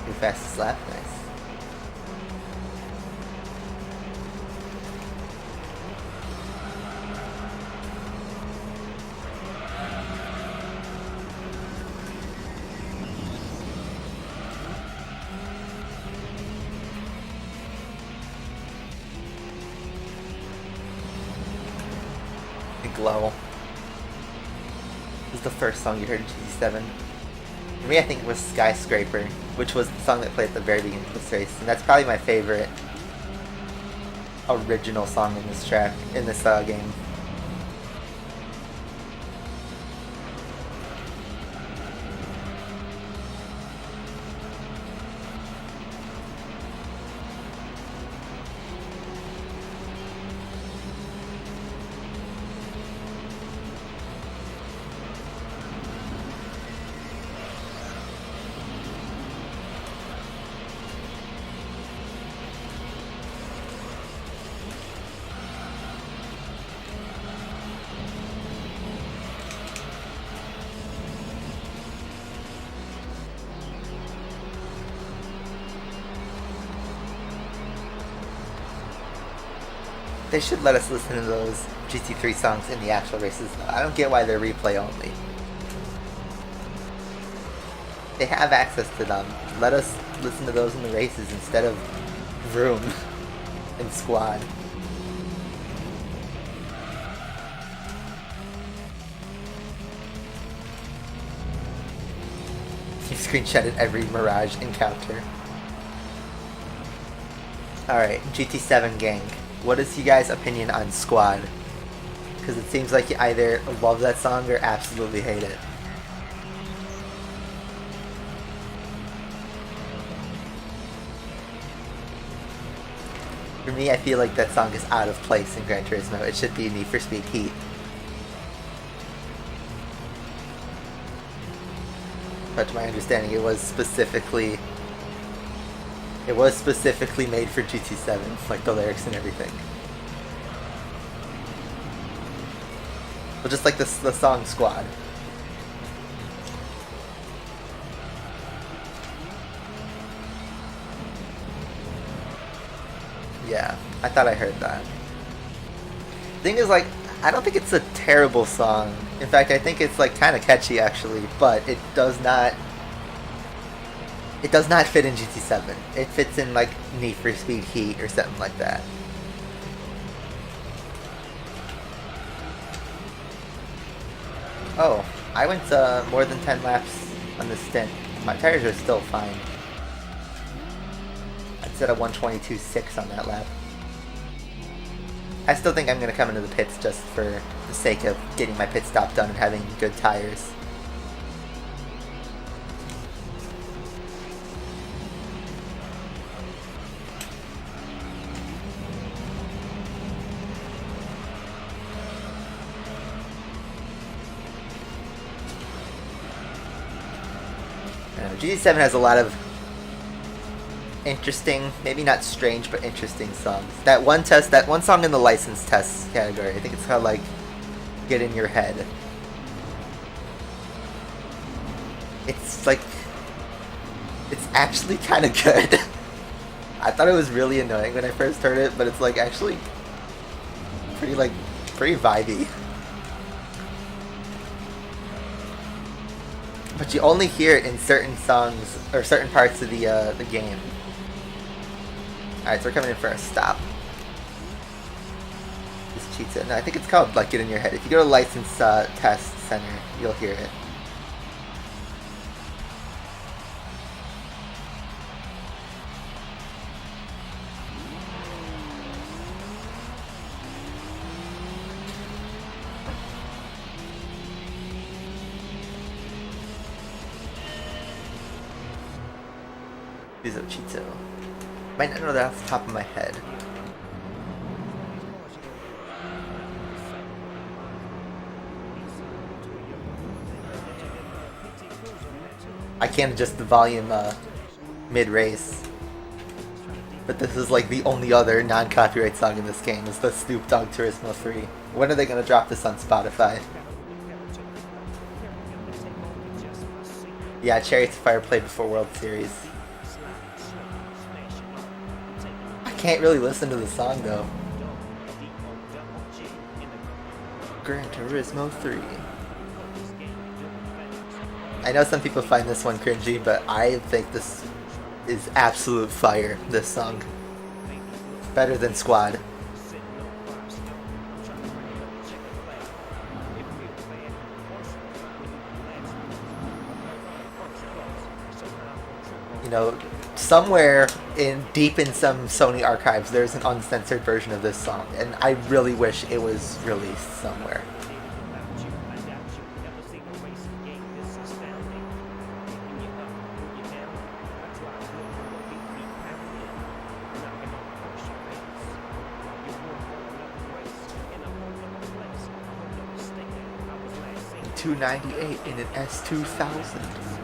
Your fastest lap, nice. Glow. This is the first song you heard in GT7. For me, I think it was Skyscraper, which was the song that played at the very beginning of this race, and that's probably my favorite original song in this track, in this game. They should let us listen to those GT3 songs in the actual races though. I don't get why they're replay only. They have access to them. Let us listen to those in the races instead of Vroom and Squad. You screenshotted every Mirage encounter. Alright, GT7 gang. What is you guys' opinion on Squad? Because it seems like you either love that song or absolutely hate it. For me, I feel like that song is out of place in Gran Turismo. It should be Need for Speed Heat. But to my understanding, it was specifically made for GT7, like the lyrics and everything. But just like the song Squad. Yeah, I thought I heard that. The thing is, like, I don't think it's a terrible song. In fact, I think it's like kind of catchy actually, but it does not fit in GT7. It fits in like Need for Speed Heat or something like that. Oh, I went more than 10 laps on this stint. My tires are still fine. I set a 122.6 on that lap. I still think I'm going to come into the pits just for the sake of getting my pit stop done and having good tires. GT7 has a lot of interesting, maybe not strange, but interesting songs. That one song in the license test category, I think it's called like Get In Your Head. It's like, it's actually kind of good. I thought it was really annoying when I first heard it, but it's like actually pretty vibey. But you only hear it in certain songs or certain parts of the game. Alright, so we're coming in for a stop. This cheats it. No, I think it's called like Get In Your Head. If you go to License Test Center, you'll hear it. Cheeto. Might not know that off the top of my head. I can't adjust the volume mid-race. But this is like the only other non-copyright song in this game is the Snoop Dogg Turismo 3. When are they going to drop this on Spotify? Yeah, Chariots of Fire played before World Series. Can't really listen to the song though. Gran Turismo 3. I know some people find this one cringy, but I think this is absolute fire, this song. Better than Squad. You know, somewhere deep in some Sony archives, there's an uncensored version of this song, and I really wish it was released somewhere. $298 in an S2000.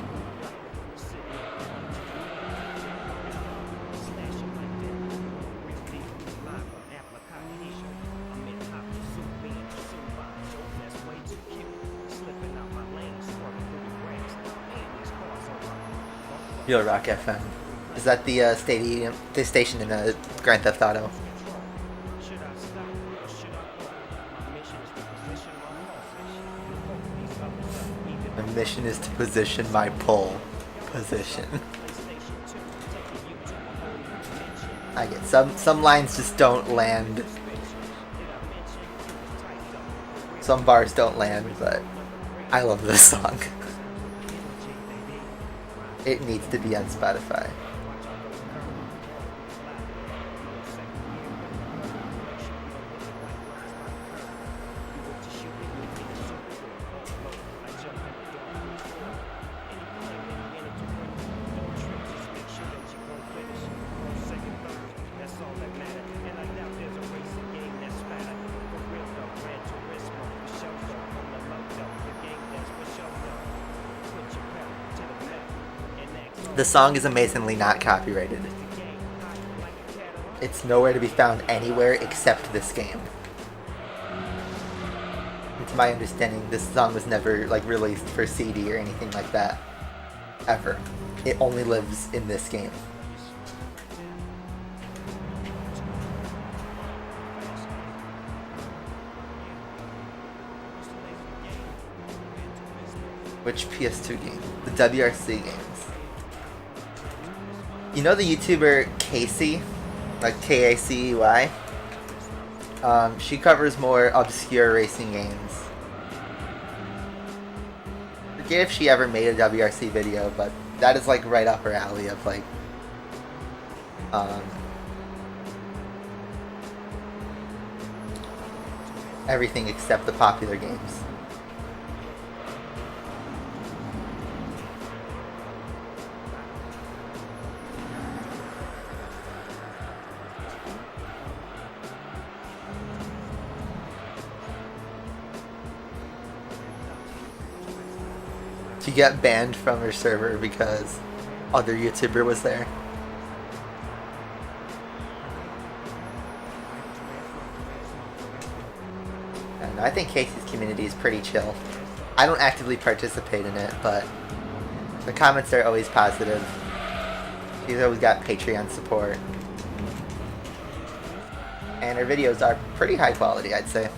Real Rock FM. Is that the station in Grand Theft Auto? mission is to position my pole position. I get some lines just don't land. Some bars don't land, but I love this song. It needs to be on Spotify. The song is amazingly not copyrighted. It's nowhere to be found anywhere except this game. And to my understanding, this song was never like released for CD or anything like that. Ever. It only lives in this game. Which PS2 game? The WRC games. You know the YouTuber Casey? Like K-A-C-E-Y? She covers more obscure racing games. I forget if she ever made a WRC video, but that is like right up her alley of like everything except the popular games. She got banned from her server because other YouTuber was there. And I think Casey's community is pretty chill. I don't actively participate in it, but the comments are always positive. She's always got Patreon support. And her videos are pretty high quality, I'd say.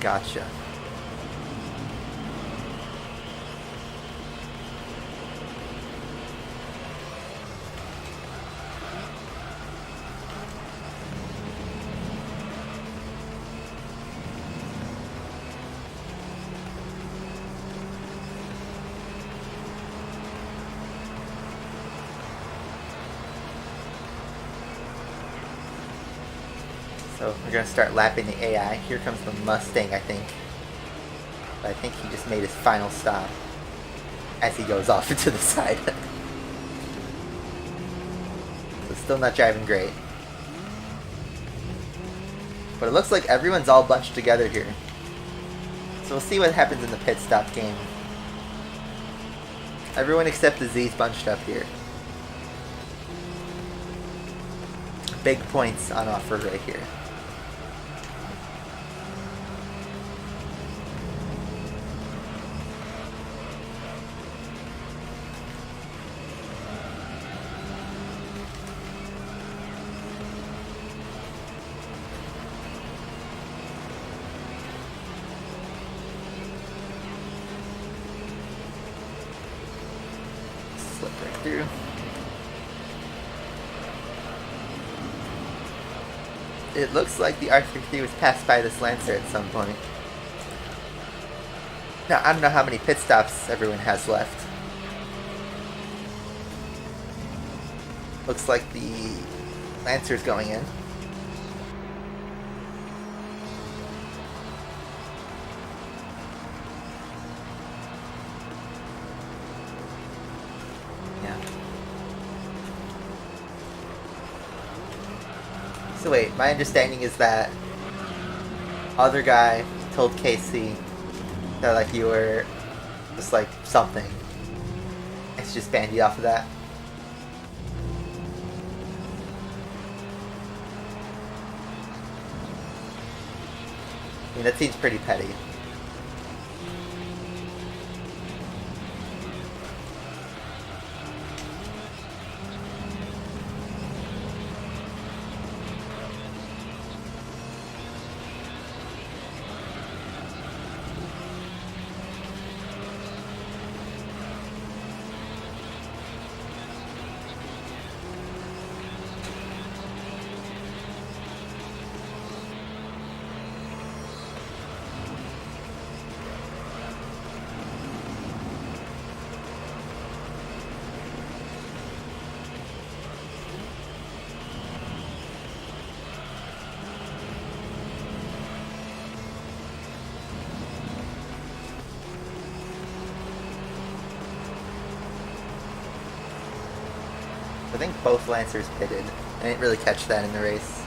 Gotcha. So we're going to start lapping the AI. Here comes the Mustang, I think. I think he just made his final stop as he goes off into the side. So still not driving great. But it looks like everyone's all bunched together here. So we'll see what happens in the pit stop game. Everyone except the Z's bunched up here. Big points on offer right here. Slip right through. It looks like the R33 was passed by this Lancer at some point. Now, I don't know how many pit stops everyone has left. Looks like the Lancer's going in. So wait, my understanding is that other guy told Casey that like you were just like something. It's just banned you off of that. I mean, that seems pretty petty. I think both Lancers pitted. I didn't really catch that in the race.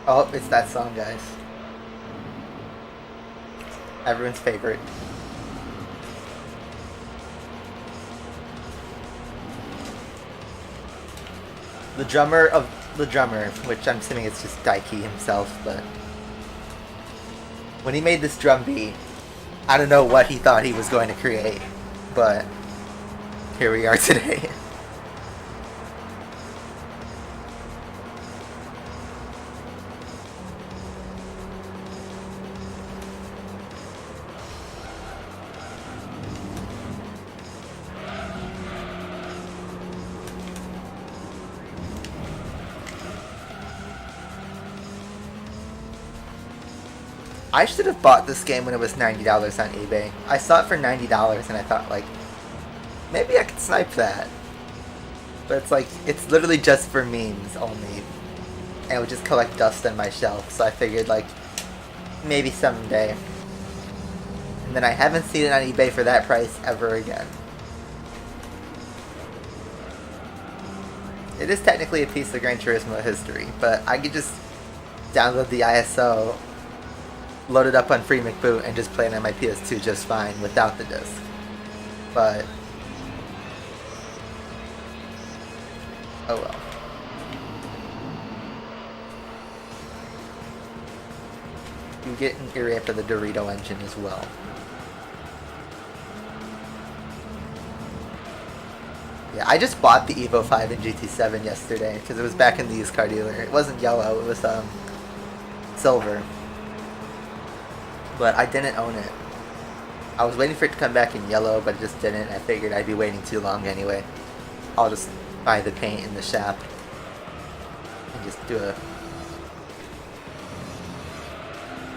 Oh, it's that song, guys. Everyone's favorite. The drummer, which I'm assuming it's just Daiki himself, but when he made this drum beat, I don't know what he thought he was going to create, but here we are today. I should have bought this game when it was $90 on eBay. I saw it for $90 and I thought, like, maybe I could snipe that. But it's like, it's literally just for memes only. And it would just collect dust on my shelf. So I figured, like, maybe someday. And then I haven't seen it on eBay for that price ever again. It is technically a piece of Gran Turismo history, but I could just download the ISO, load it up on Free McBoot, and just play it on my PS2 just fine without the disc. But oh well. You get an ear for the Dorito engine as well. Yeah, I just bought the Evo 5 and GT7 yesterday because it was back in the used car dealer. It wasn't yellow, it was silver. But I didn't own it. I was waiting for it to come back in yellow, but it just didn't. I figured I'd be waiting too long anyway. I'll just buy the paint in the shop and just do a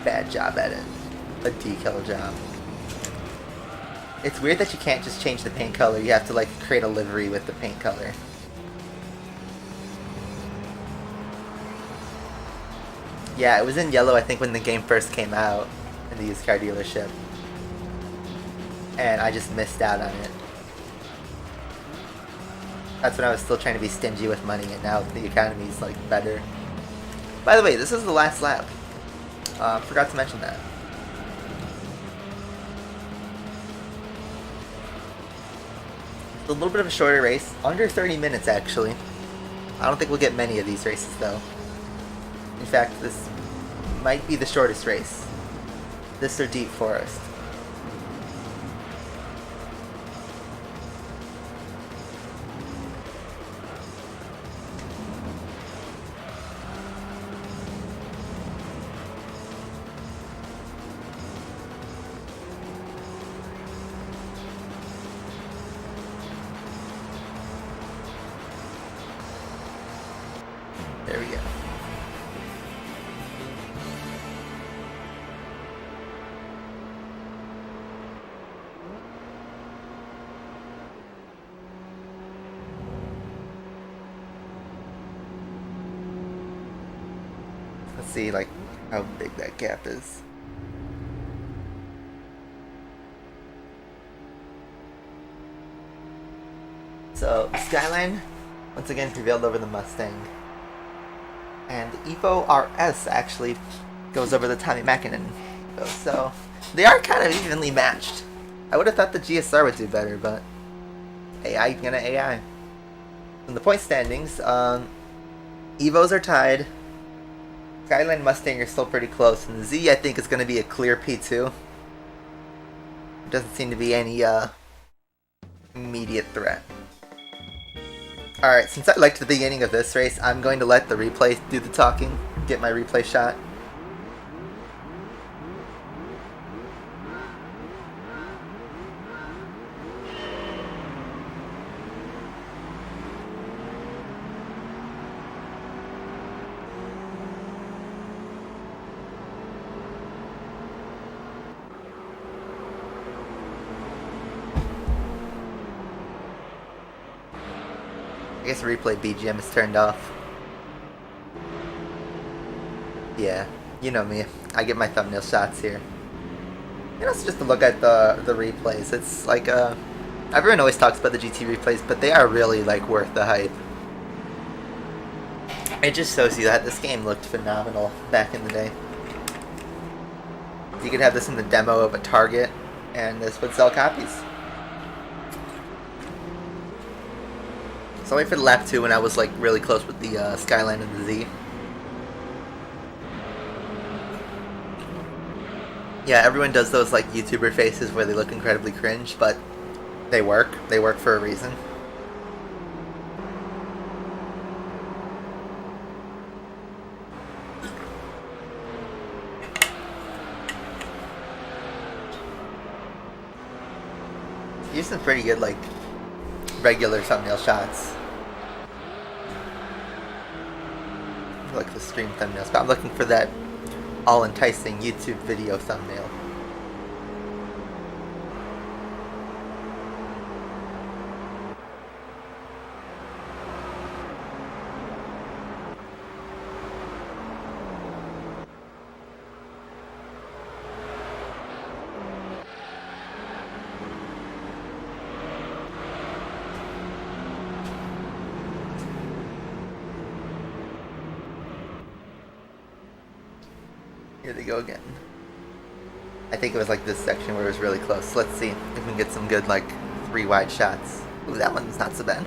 bad job at it. A decal job. It's weird that you can't just change the paint color. You have to like create a livery with the paint color. Yeah, it was in yellow I think when the game first came out in the used car dealership. And I just missed out on it. That's when I was still trying to be stingy with money, and now the economy's like better. By the way, this is the last lap. Forgot to mention that. It's a little bit of a shorter race, under 30 minutes actually. I don't think we'll get many of these races though. In fact, this might be the shortest race. This or Deep Forest. There we go. Let's see, like, how big that gap is. So, Skyline once again prevailed over the Mustang. And Evo RS actually goes over the Tommy Mäkinen. So, they are kind of evenly matched. I would have thought the GSR would do better, but AI gonna AI. In the point standings, Evos are tied. Skyline and Mustang are still pretty close, and the Z I think is going to be a clear P2. There doesn't seem to be any immediate threat. Alright, since I liked the beginning of this race, I'm going to let the replay do the talking, get my replay shot. I guess replay BGM is turned off. Yeah, you know me. I get my thumbnail shots here. You know, it's just to look at the replays. It's like, everyone always talks about the GT replays, but they are really, like, worth the hype. It just shows you that this game looked phenomenal back in the day. You could have this in the demo of a Target, and this would sell copies. So I'll wait for the lap 2 when I was like really close with the Skyline and the Z. Yeah, everyone does those like YouTuber faces where they look incredibly cringe, but they work. They work for a reason. Use some pretty good like regular thumbnail shots. Like the stream thumbnails, but I'm looking for that all-enticing YouTube video thumbnail. Here they go again. I think it was like this section where it was really close. Let's see if we can get some good like 3 wide shots. Ooh, that one's not so bad.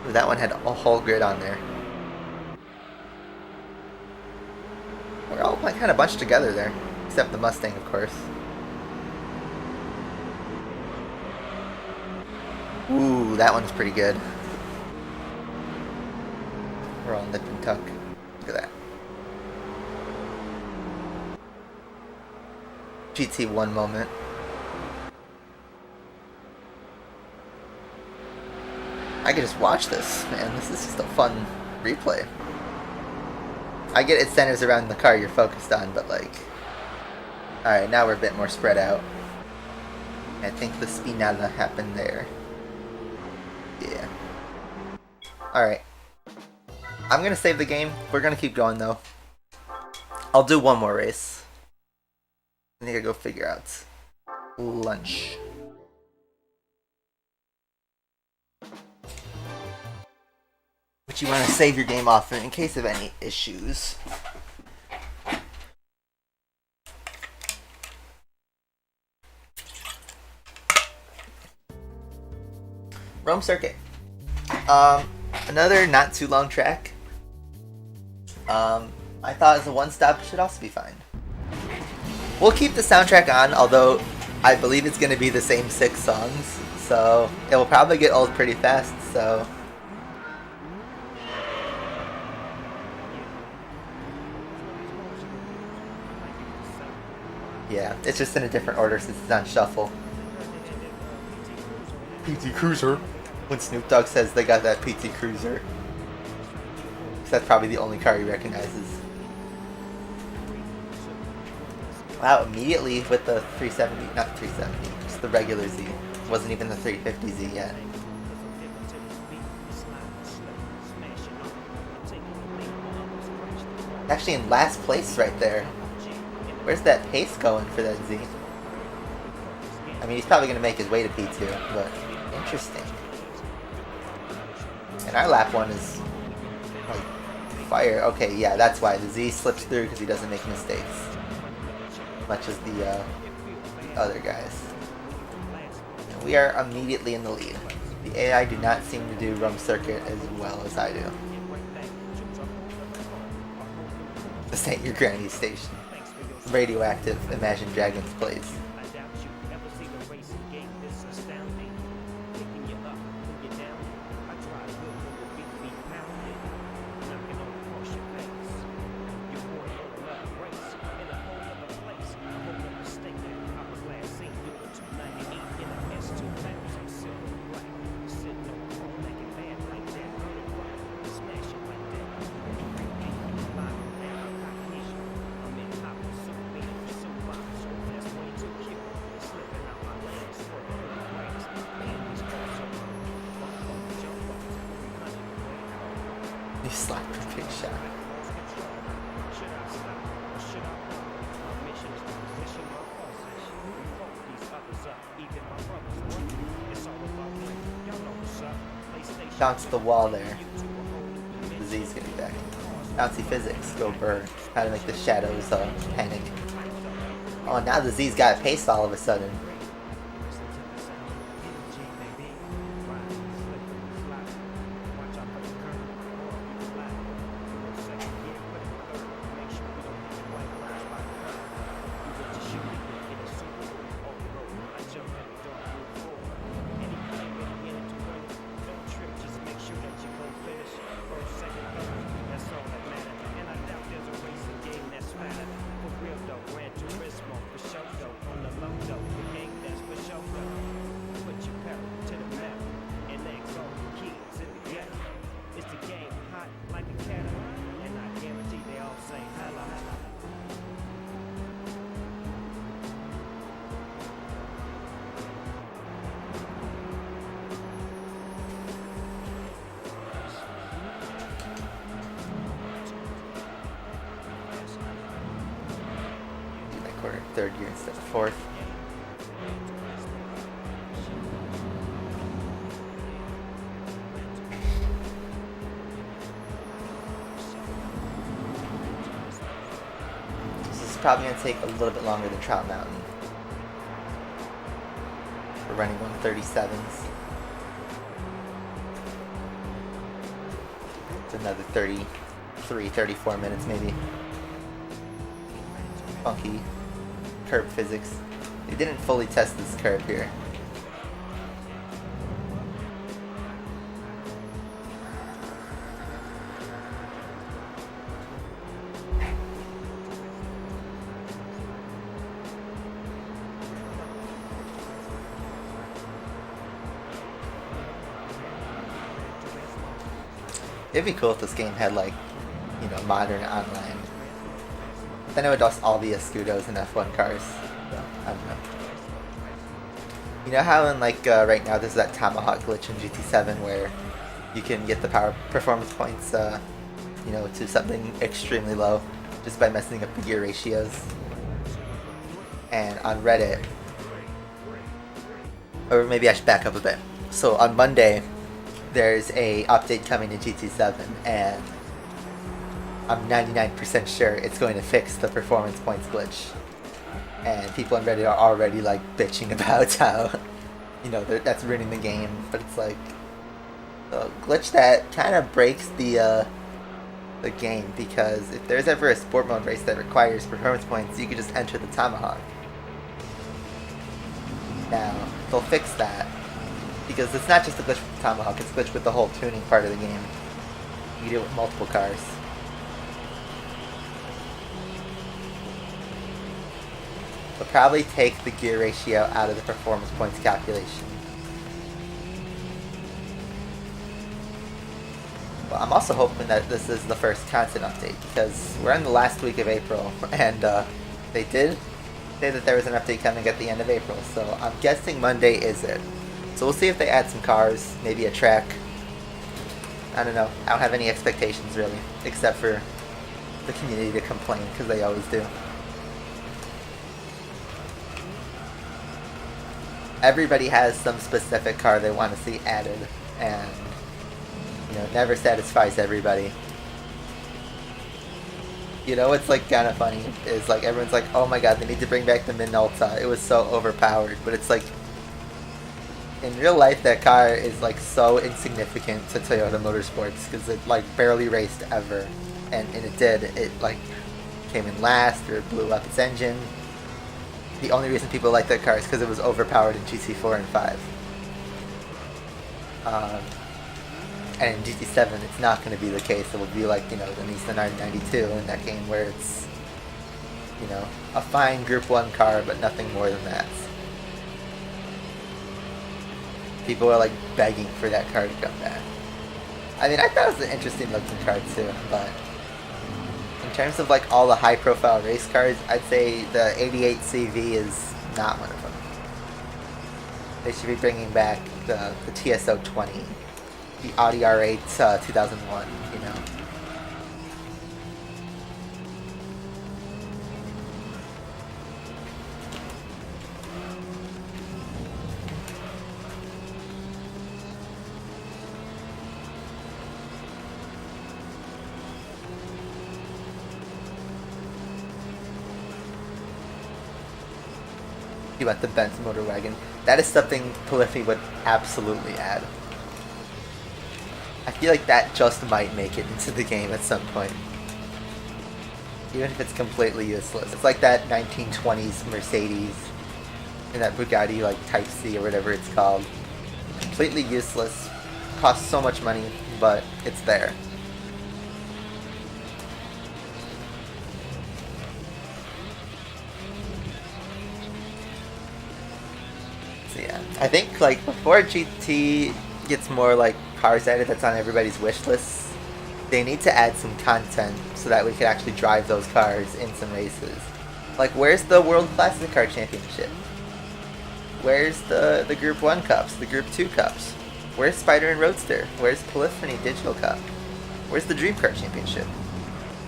Ooh, that one had a whole grid on there. We're all like kind of bunched together there, except the Mustang, of course. Ooh, that one's pretty good. We're all nip and tuck. Look at that. GT1 moment. I could just watch this, man. This is just a fun replay. I get it centers around the car you're focused on, but like... Alright, now we're a bit more spread out. I think the spinata happened there. Yeah. Alright. I'm gonna save the game. We're gonna keep going though. I'll do one more race. I think I go figure out lunch. But you want to save your game off in case of any issues. Rome Circuit. Another not too long track. I thought as a one-stop it should also be fine. We'll keep the soundtrack on, although I believe it's going to be the same 6 songs, so it will probably get old pretty fast, so... Yeah, it's just in a different order since it's on shuffle. PT Cruiser. when Snoop Dogg says they got that PT Cruiser. That's probably the only car he recognizes. Wow, immediately with the 370, not 370, just the regular Z. Wasn't even the 350Z yet. Actually in last place right there. Where's that pace going for that Z? I mean, he's probably going to make his way to P2, but interesting. And our lap 1 is like fire. Okay, yeah, that's why the Z slips through because he doesn't make mistakes, much as the other guys. And we are immediately in the lead. The AI do not seem to do Rum Circuit as well as I do. This ain't your granny's station. Radioactive Imagine Dragons plays. You slapped a big shot. Bounce the wall there. The Z's gonna be back. Bouncy physics, go burr. How to make the shadows panic. Oh, now the Z's got a pace all of a sudden. Third gear instead of fourth. This is probably going to take a little bit longer than Trout Mountain. We're running 137s. It's another 33, 34 minutes maybe. Funky curb physics. They didn't fully test this curb here. It'd be cool if this game had, like, you know, modern online. Then it would just all be Escudos and F1 cars. So, I don't know. You know how in, like, right now there's that Tomahawk glitch in GT7 where you can get the power performance points, you know, to something extremely low just by messing up the gear ratios? And on Reddit, or maybe I should back up a bit. So on Monday, there's a update coming to GT7, and I'm 99% sure it's going to fix the performance points glitch. And people on Reddit are already, like, bitching about how, you know, that's ruining the game. But it's like a glitch that kind of breaks the game, because if there's ever a sport mode race that requires performance points, you could just enter the Tomahawk. Now, they'll fix that, because it's not just a glitch with the Tomahawk, it's a glitch with the whole tuning part of the game. You can do it with multiple cars. They'll probably take the gear ratio out of the performance points calculation. Well, I'm also hoping that this is the first constant update, because we're in the last week of April, and they did say that there was an update coming at the end of April, so I'm guessing Monday is it. So we'll see if they add some cars, maybe a track. I don't know. I don't have any expectations, really, except for the community to complain, because they always do. Everybody has some specific car they want to see added, and you know, it never satisfies everybody. You know what's like kind of funny is like everyone's like, oh my god, they need to bring back the Minolta. It was so overpowered, but it's like in real life that car is like so insignificant to Toyota Motorsports because it like barely raced ever, and it did. It like came in last or blew up its engine. The only reason people like that car is because it was overpowered in GT4 and 5. And in GT7, it's not going to be the case. It will be like, you know, the Nissan R92 in that game where it's, you know, a fine Group 1 car, but nothing more than that. People are like begging for that car to come back. I mean, I thought it was an interesting looking car too, but in terms of like all the high profile race cars, I'd say the 88 CV is not one of them. They should be bringing back the TSO 20, the Audi R8 2001, you know. About the Benz motor wagon. That is something Polyphony would absolutely add. I feel like that just might make it into the game at some point. Even if it's completely useless. It's like that 1920s Mercedes and that Bugatti like Type C or whatever it's called. Completely useless. Costs so much money, but it's there. Yeah, I think like before GT gets more like cars added that's on everybody's wish list, they need to add some content so that we can actually drive those cars in some races. Like, where's the World Classic Car Championship? Where's the Group 1 Cups, the Group 2 Cups? Where's Spider and Roadster? Where's Polyphony Digital Cup? Where's the Dream Car Championship?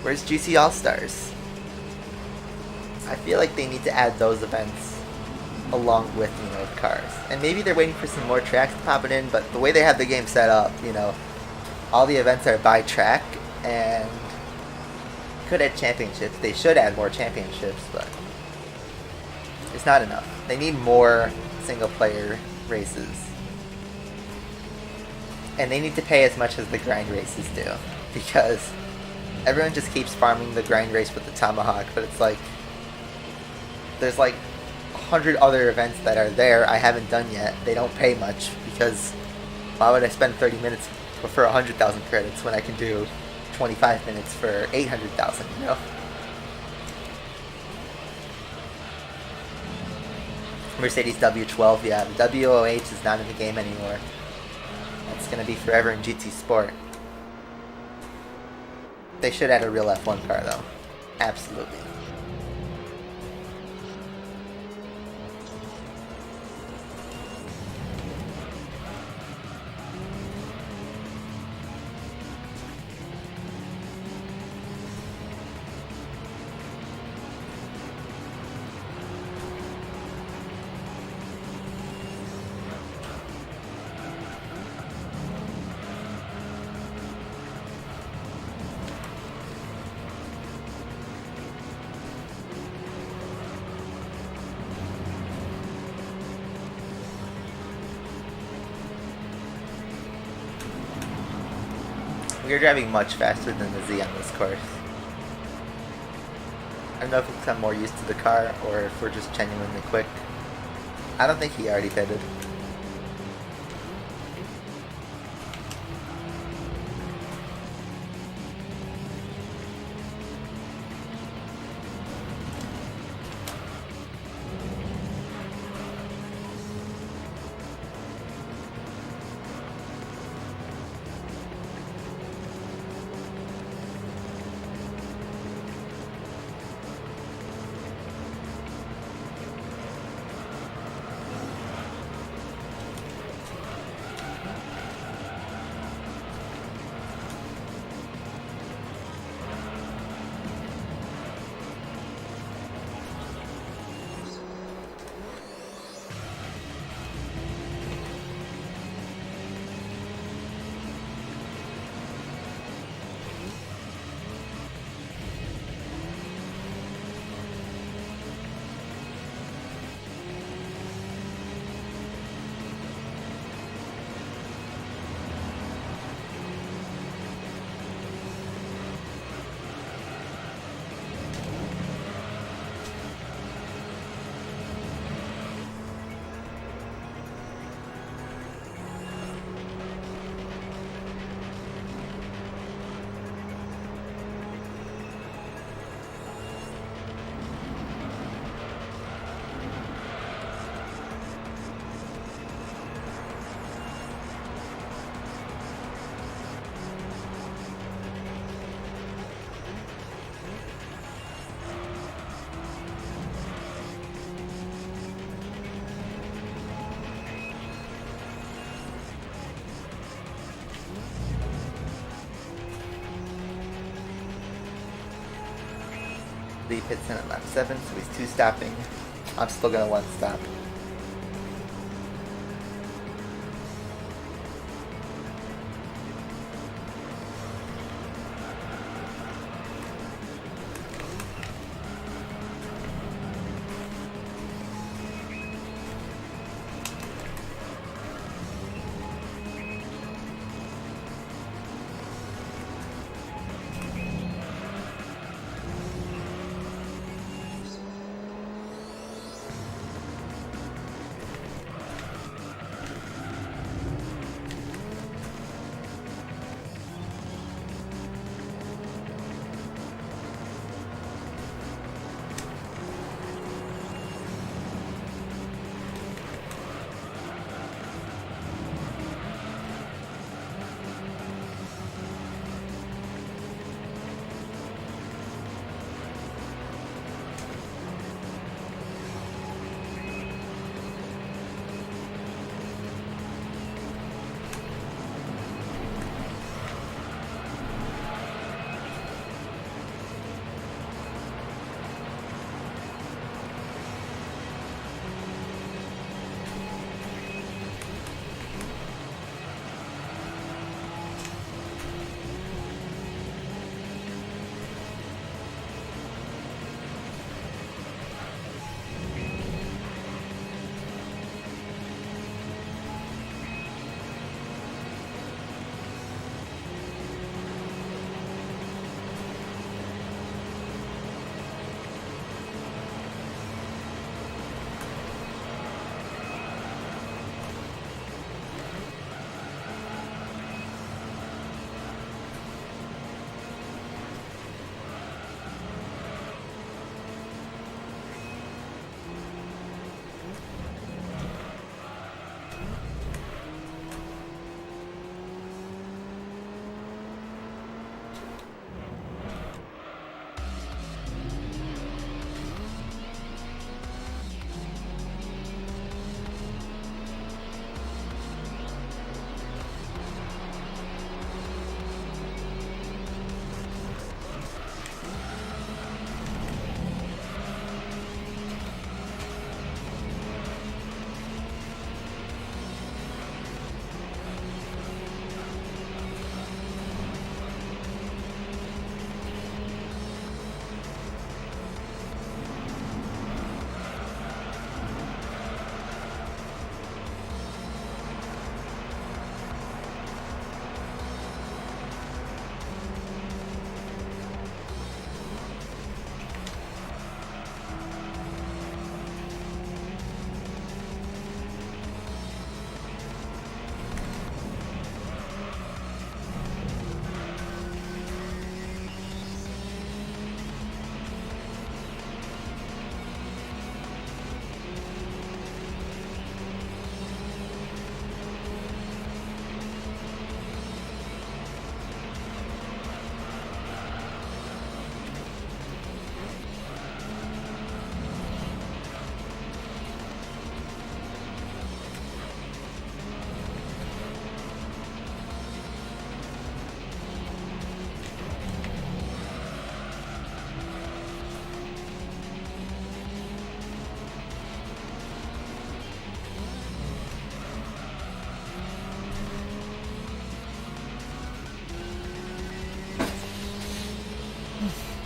Where's GC All-Stars? I feel like they need to add those events along with, you know, the cars. And maybe they're waiting for some more tracks to pop it in, but the way they have the game set up, you know, all the events are by track, and could add championships. They should add more championships, but it's not enough. They need more single player races. And they need to pay as much as the grind races do, because everyone just keeps farming the grind race with the Tomahawk, but it's like there's like 100 other events that are there I haven't done yet. They don't pay much, because why would I spend 30 minutes for 100,000 credits when I can do 25 minutes for 800,000, you know? Mercedes W12, yeah, the W08 is not in the game anymore. That's gonna be forever in GT Sport. They should add a real F1 car though. Absolutely. We are driving much faster than the Z on this course. I don't know if it's I'm more used to the car or if we're just genuinely quick. I don't think he already pitted. Lee pits in at lap 7, so he's 2 stopping. I'm still gonna 1 stop.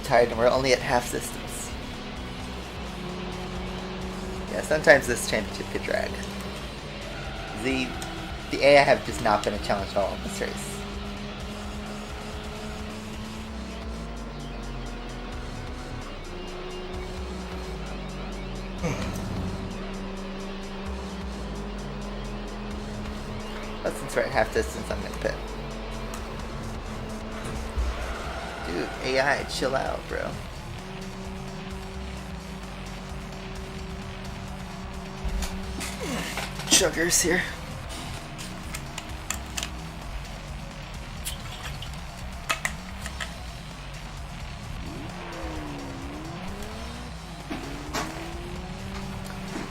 Tired and we're only at half distance. Yeah, sometimes this championship could drag. The AI have just not been a challenge at all in this race. But since we're at half distance, I'm gonna pit. Dude, AI, chill out, bro. Sugars here.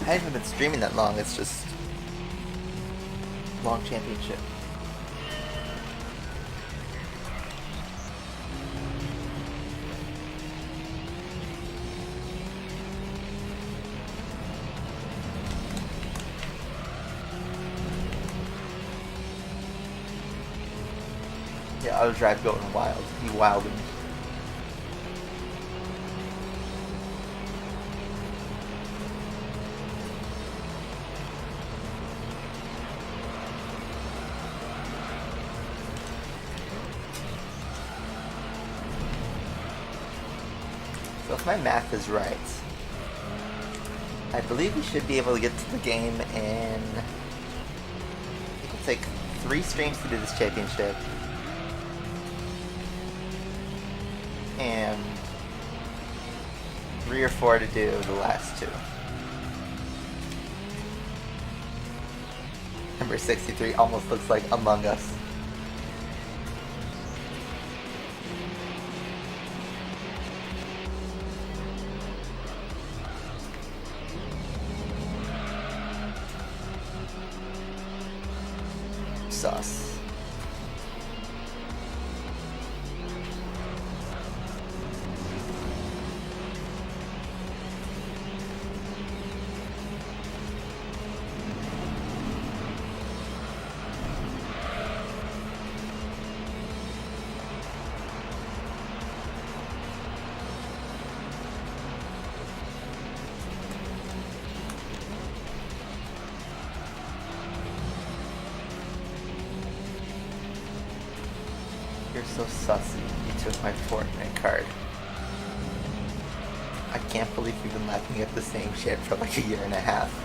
I haven't been streaming that long, it's just long championship. Yeah, auto drive going wild. He wilding. So if my math is right, I believe we should be able to get to the game in... It'll take 3 streams to do this championship. And 3 or 4 to do the last 2. Number 63 almost looks like Among Us. Sauce. You're so sussy. You took my Fortnite card. I can't believe we've been laughing at the same shit for like a year and a half.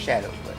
Shadow Glitch.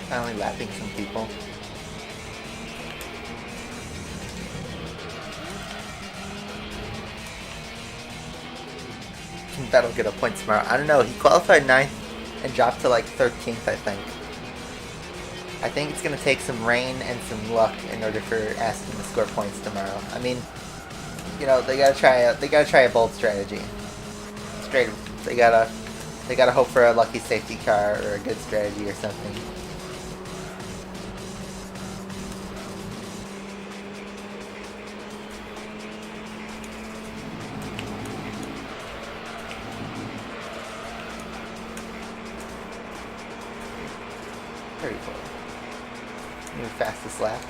Finally lapping some people. That'll get a point tomorrow. I don't know. He qualified 9th and dropped to like 13th, I think. I think it's going to take some rain and some luck in order for Aston to score points tomorrow. I mean, you know, they gotta try a bold strategy. Straight, they gotta hope for a lucky safety car or a good strategy or something. Your fastest lap.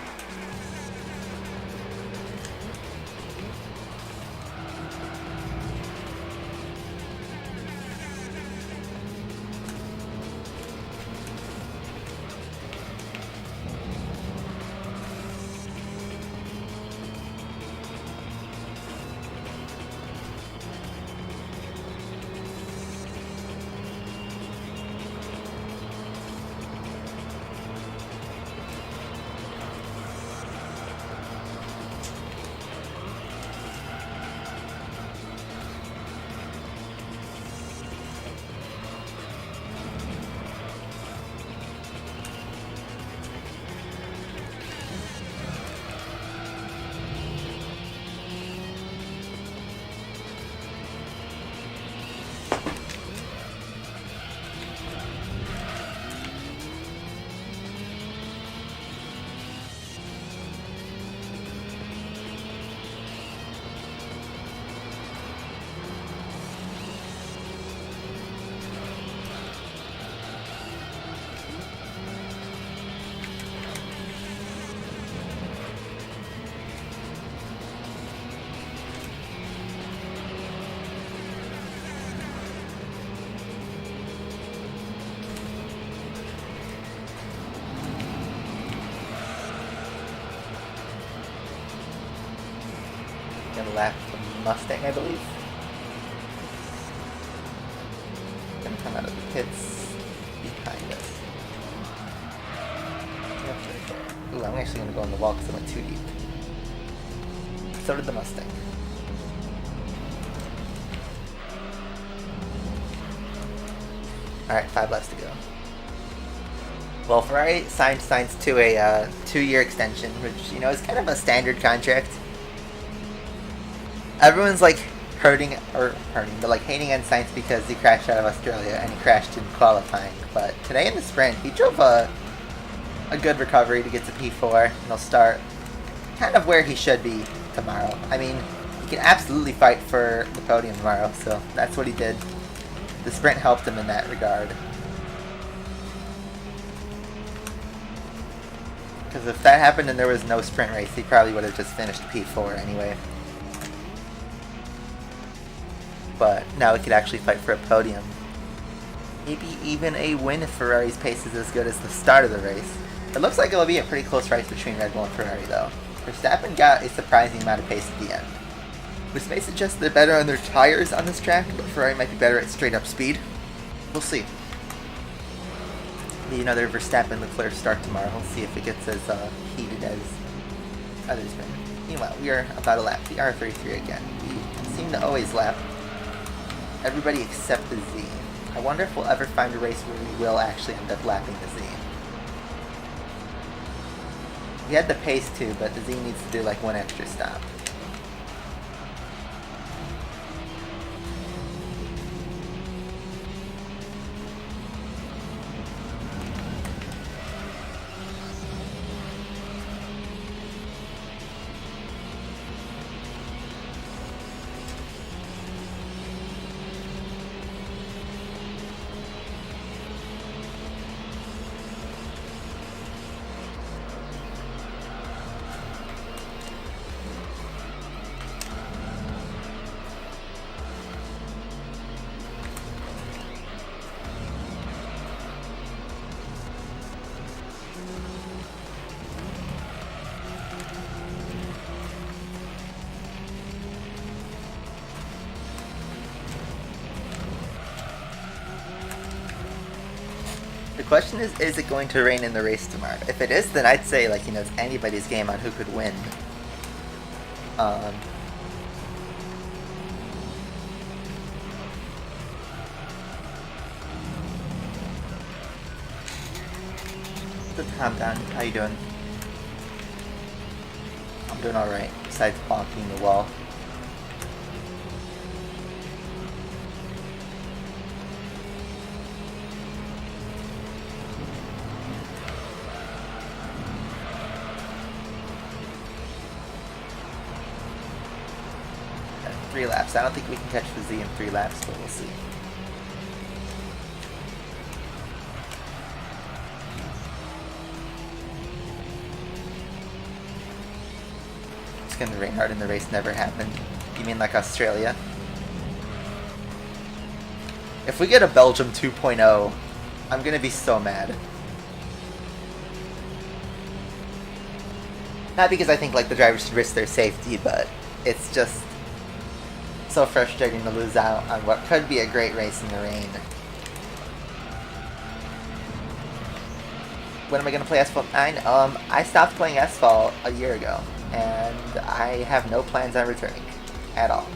Gonna lap the Mustang, I believe. Gonna come out of the pits behind us. Ooh, I'm actually gonna go on the wall because I went too deep. So did the Mustang. Alright, 5 laps to go. Well, Ferrari signed Sainz to a 2-year extension, which, you know, is kind of a standard contract. Everyone's like but like hating on Sainz because he crashed out of Australia and he crashed in qualifying. But today in the sprint, he drove a good recovery to get to P4, and he'll start kind of where he should be tomorrow. I mean, he can absolutely fight for the podium tomorrow, so that's what he did. The sprint helped him in that regard. Because if that happened and there was no sprint race, he probably would have just finished P4 anyway. But now he could actually fight for a podium. Maybe even a win if Ferrari's pace is as good as the start of the race. It looks like it'll be a pretty close race between Red Bull and Ferrari though. Verstappen got a surprising amount of pace at the end. Which may suggest they're better on their tires on this track, but Ferrari might be better at straight up speed. We'll see. Maybe another Verstappen-Leclerc start tomorrow. We'll see if it gets as heated as others been. Meanwhile, we are about to lap the R33 again. We seem to always lap everybody except the Z. I wonder if we'll ever find a race where we will actually end up lapping the Z. We had the pace too, but the Z needs to do like one extra stop. question is it going to rain in the race tomorrow? If it is, then I'd say, like, you know, it's anybody's game on who could win. Calm down. How you doing? I'm doing alright, besides bonking the wall. Got 3 laps. I don't think we can catch the Z in 3 laps, but we'll see. Gonna rain hard in the race never happened. You mean like Australia? If we get a Belgium 2.0, I'm gonna be so mad. Not because I think like the drivers should risk their safety, but it's just so frustrating to lose out on what could be a great race in the rain. When am I gonna play Asphalt 9? I stopped playing Asphalt a year ago. And I have no plans on returning at all.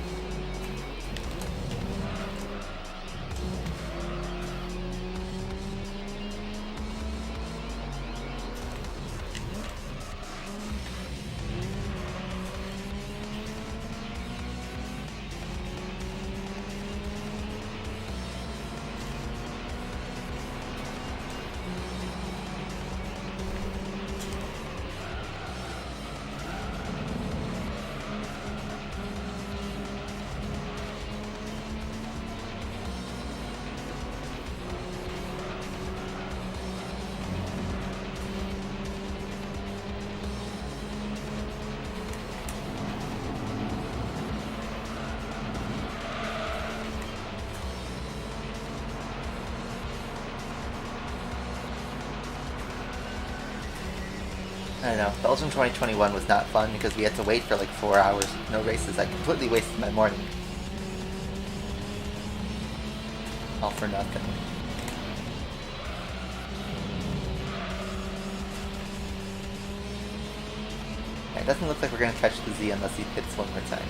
I don't know. Belgium 2021 was not fun because we had to wait for like 4 hours with no races. I completely wasted my morning. All for nothing. It doesn't look like we're going to catch the Z unless he hits one more time.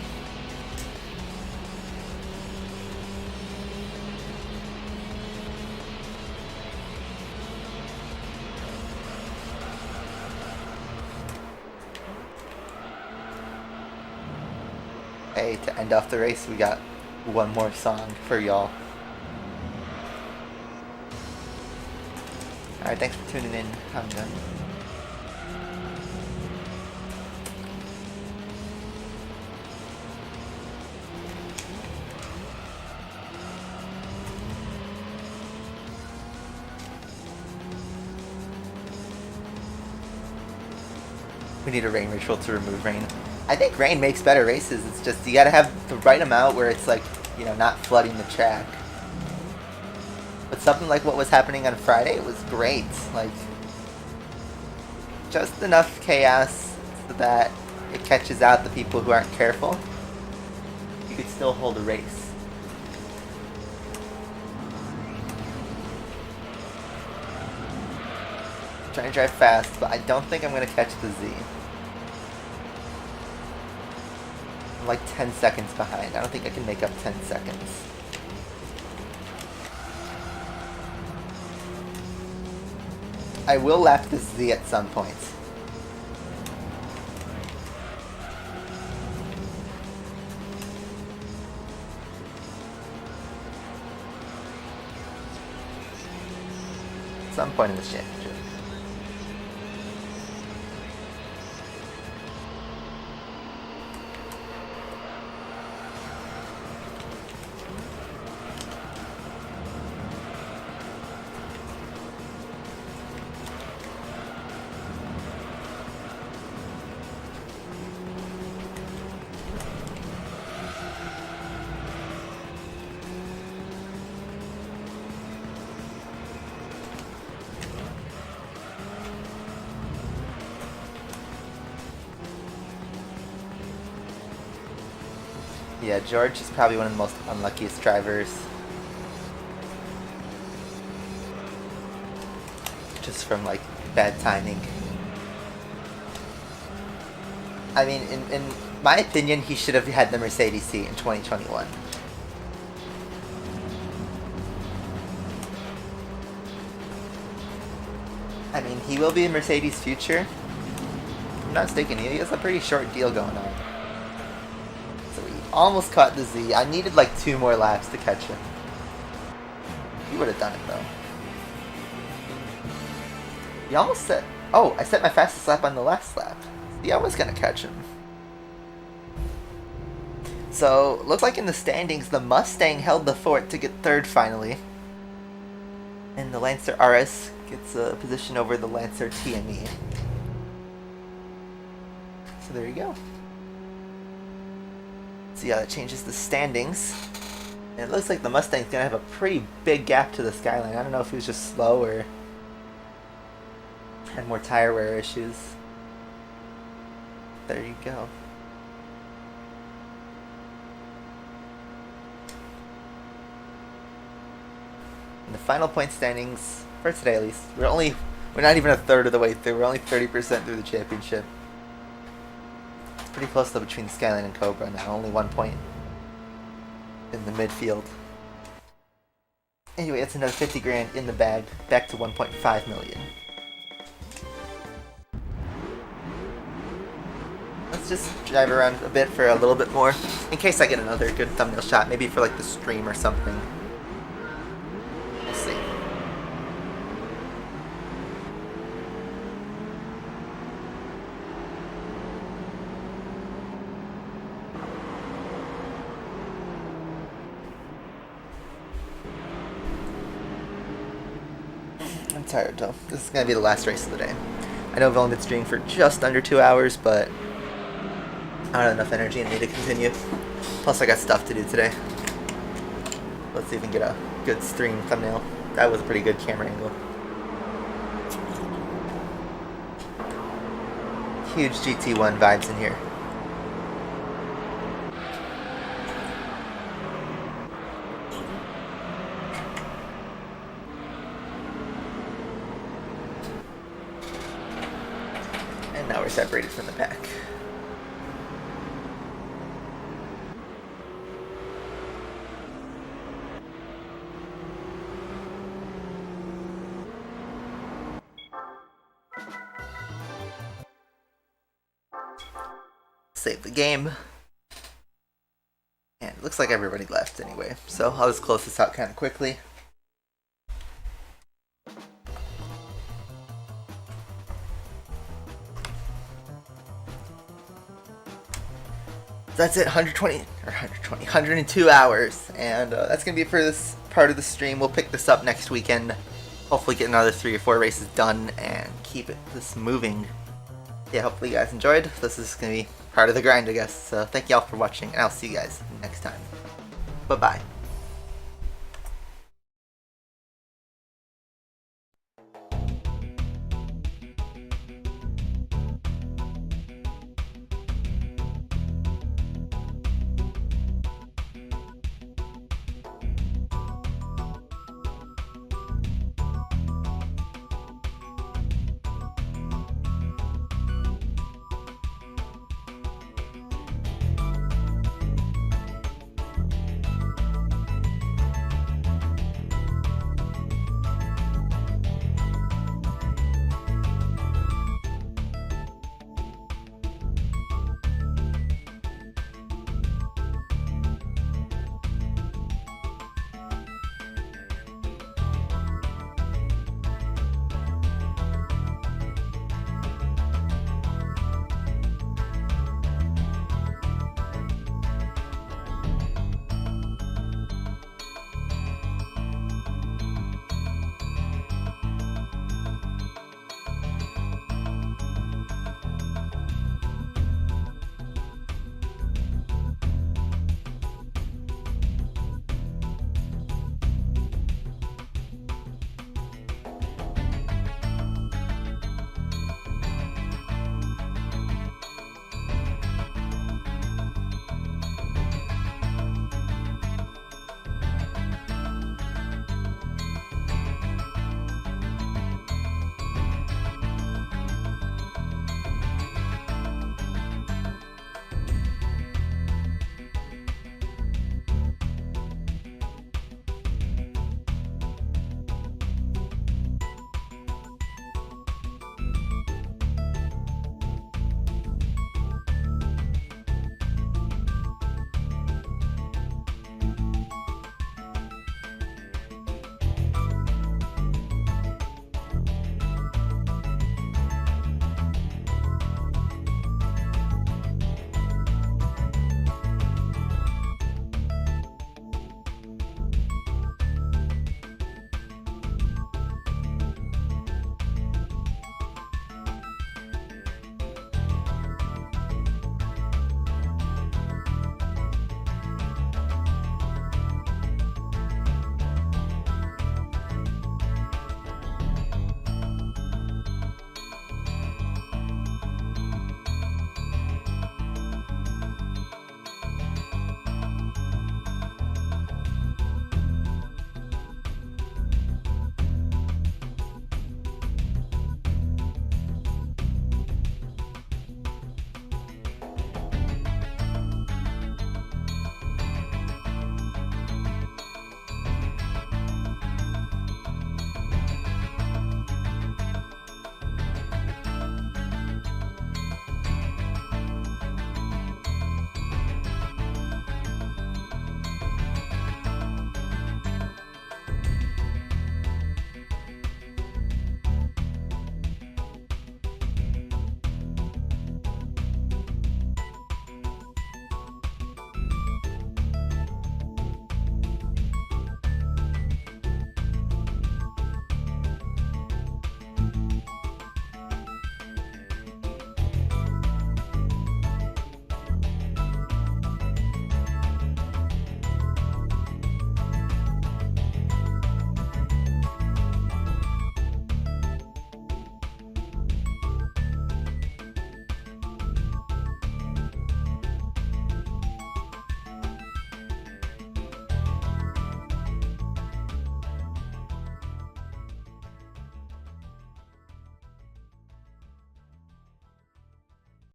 Hey, to end off the race, we got one more song for y'all. Alright, thanks for tuning in. I'm done. We need a rain ritual to remove rain. I think rain makes better races. It's just you gotta have the right amount where it's like, you know, not flooding the track. But something like what was happening on Friday was great. Like, just enough chaos so that it catches out the people who aren't careful. You could still hold a race. I'm trying to drive fast, but I don't think I'm gonna catch the Z. I'm like 10 seconds behind. I don't think I can make up 10 seconds. I will lap this Z at some point. Some point in this championship. Yeah, George is probably one of the most unluckiest drivers. just from like bad timing. I mean, in my opinion, he should have had the Mercedes seat in 2021. I mean, he will be in Mercedes' future. I'm not mistaken, he has a pretty short deal going on. So he almost caught the Z. I needed like 2 more laps to catch him. He would have done it though. He almost set... Oh, I set my fastest lap on the last lap. Yeah, I was gonna catch him. So, looks like in the standings, the Mustang held the fort to get 3rd finally. And the Lancer RS gets a position over the Lancer TME. So there you go. See how that changes the standings. And it looks like the Mustang's gonna have a pretty big gap to the Skyline. I don't know if he was just slow or had more tire wear issues. There you go. And the final point standings for today, at least, we're not even a third of the way through. We're only 30% through the championship. It's pretty close though between Skyline and Cobra now. Only 1 point in the midfield. Anyway, that's another 50 grand in the bag. Back to 1.5 million. Let's just drive around a bit for a little bit more, in case I get another good thumbnail shot, maybe for like the stream or something. We'll see. I'm tired though. This is going to be the last race of the day. I know I've only been streaming for just under 2 hours, but I don't have enough energy in me to continue. Plus I got stuff to do today. Let's see if we can get a good stream thumbnail. That was a pretty good camera angle. Huge GT1 vibes in here. And now we're separated from the pack. Save the game. And it looks like everybody left anyway, so I'll just close this out kind of quickly. That's it, 102 hours, and that's gonna be it for this part of the stream. We'll pick this up next weekend. Hopefully get another 3 or 4 races done and keep this moving. Yeah, hopefully you guys enjoyed. This is gonna be part of the grind, I guess. So thank y'all for watching, and I'll see you guys next time. Bye-bye.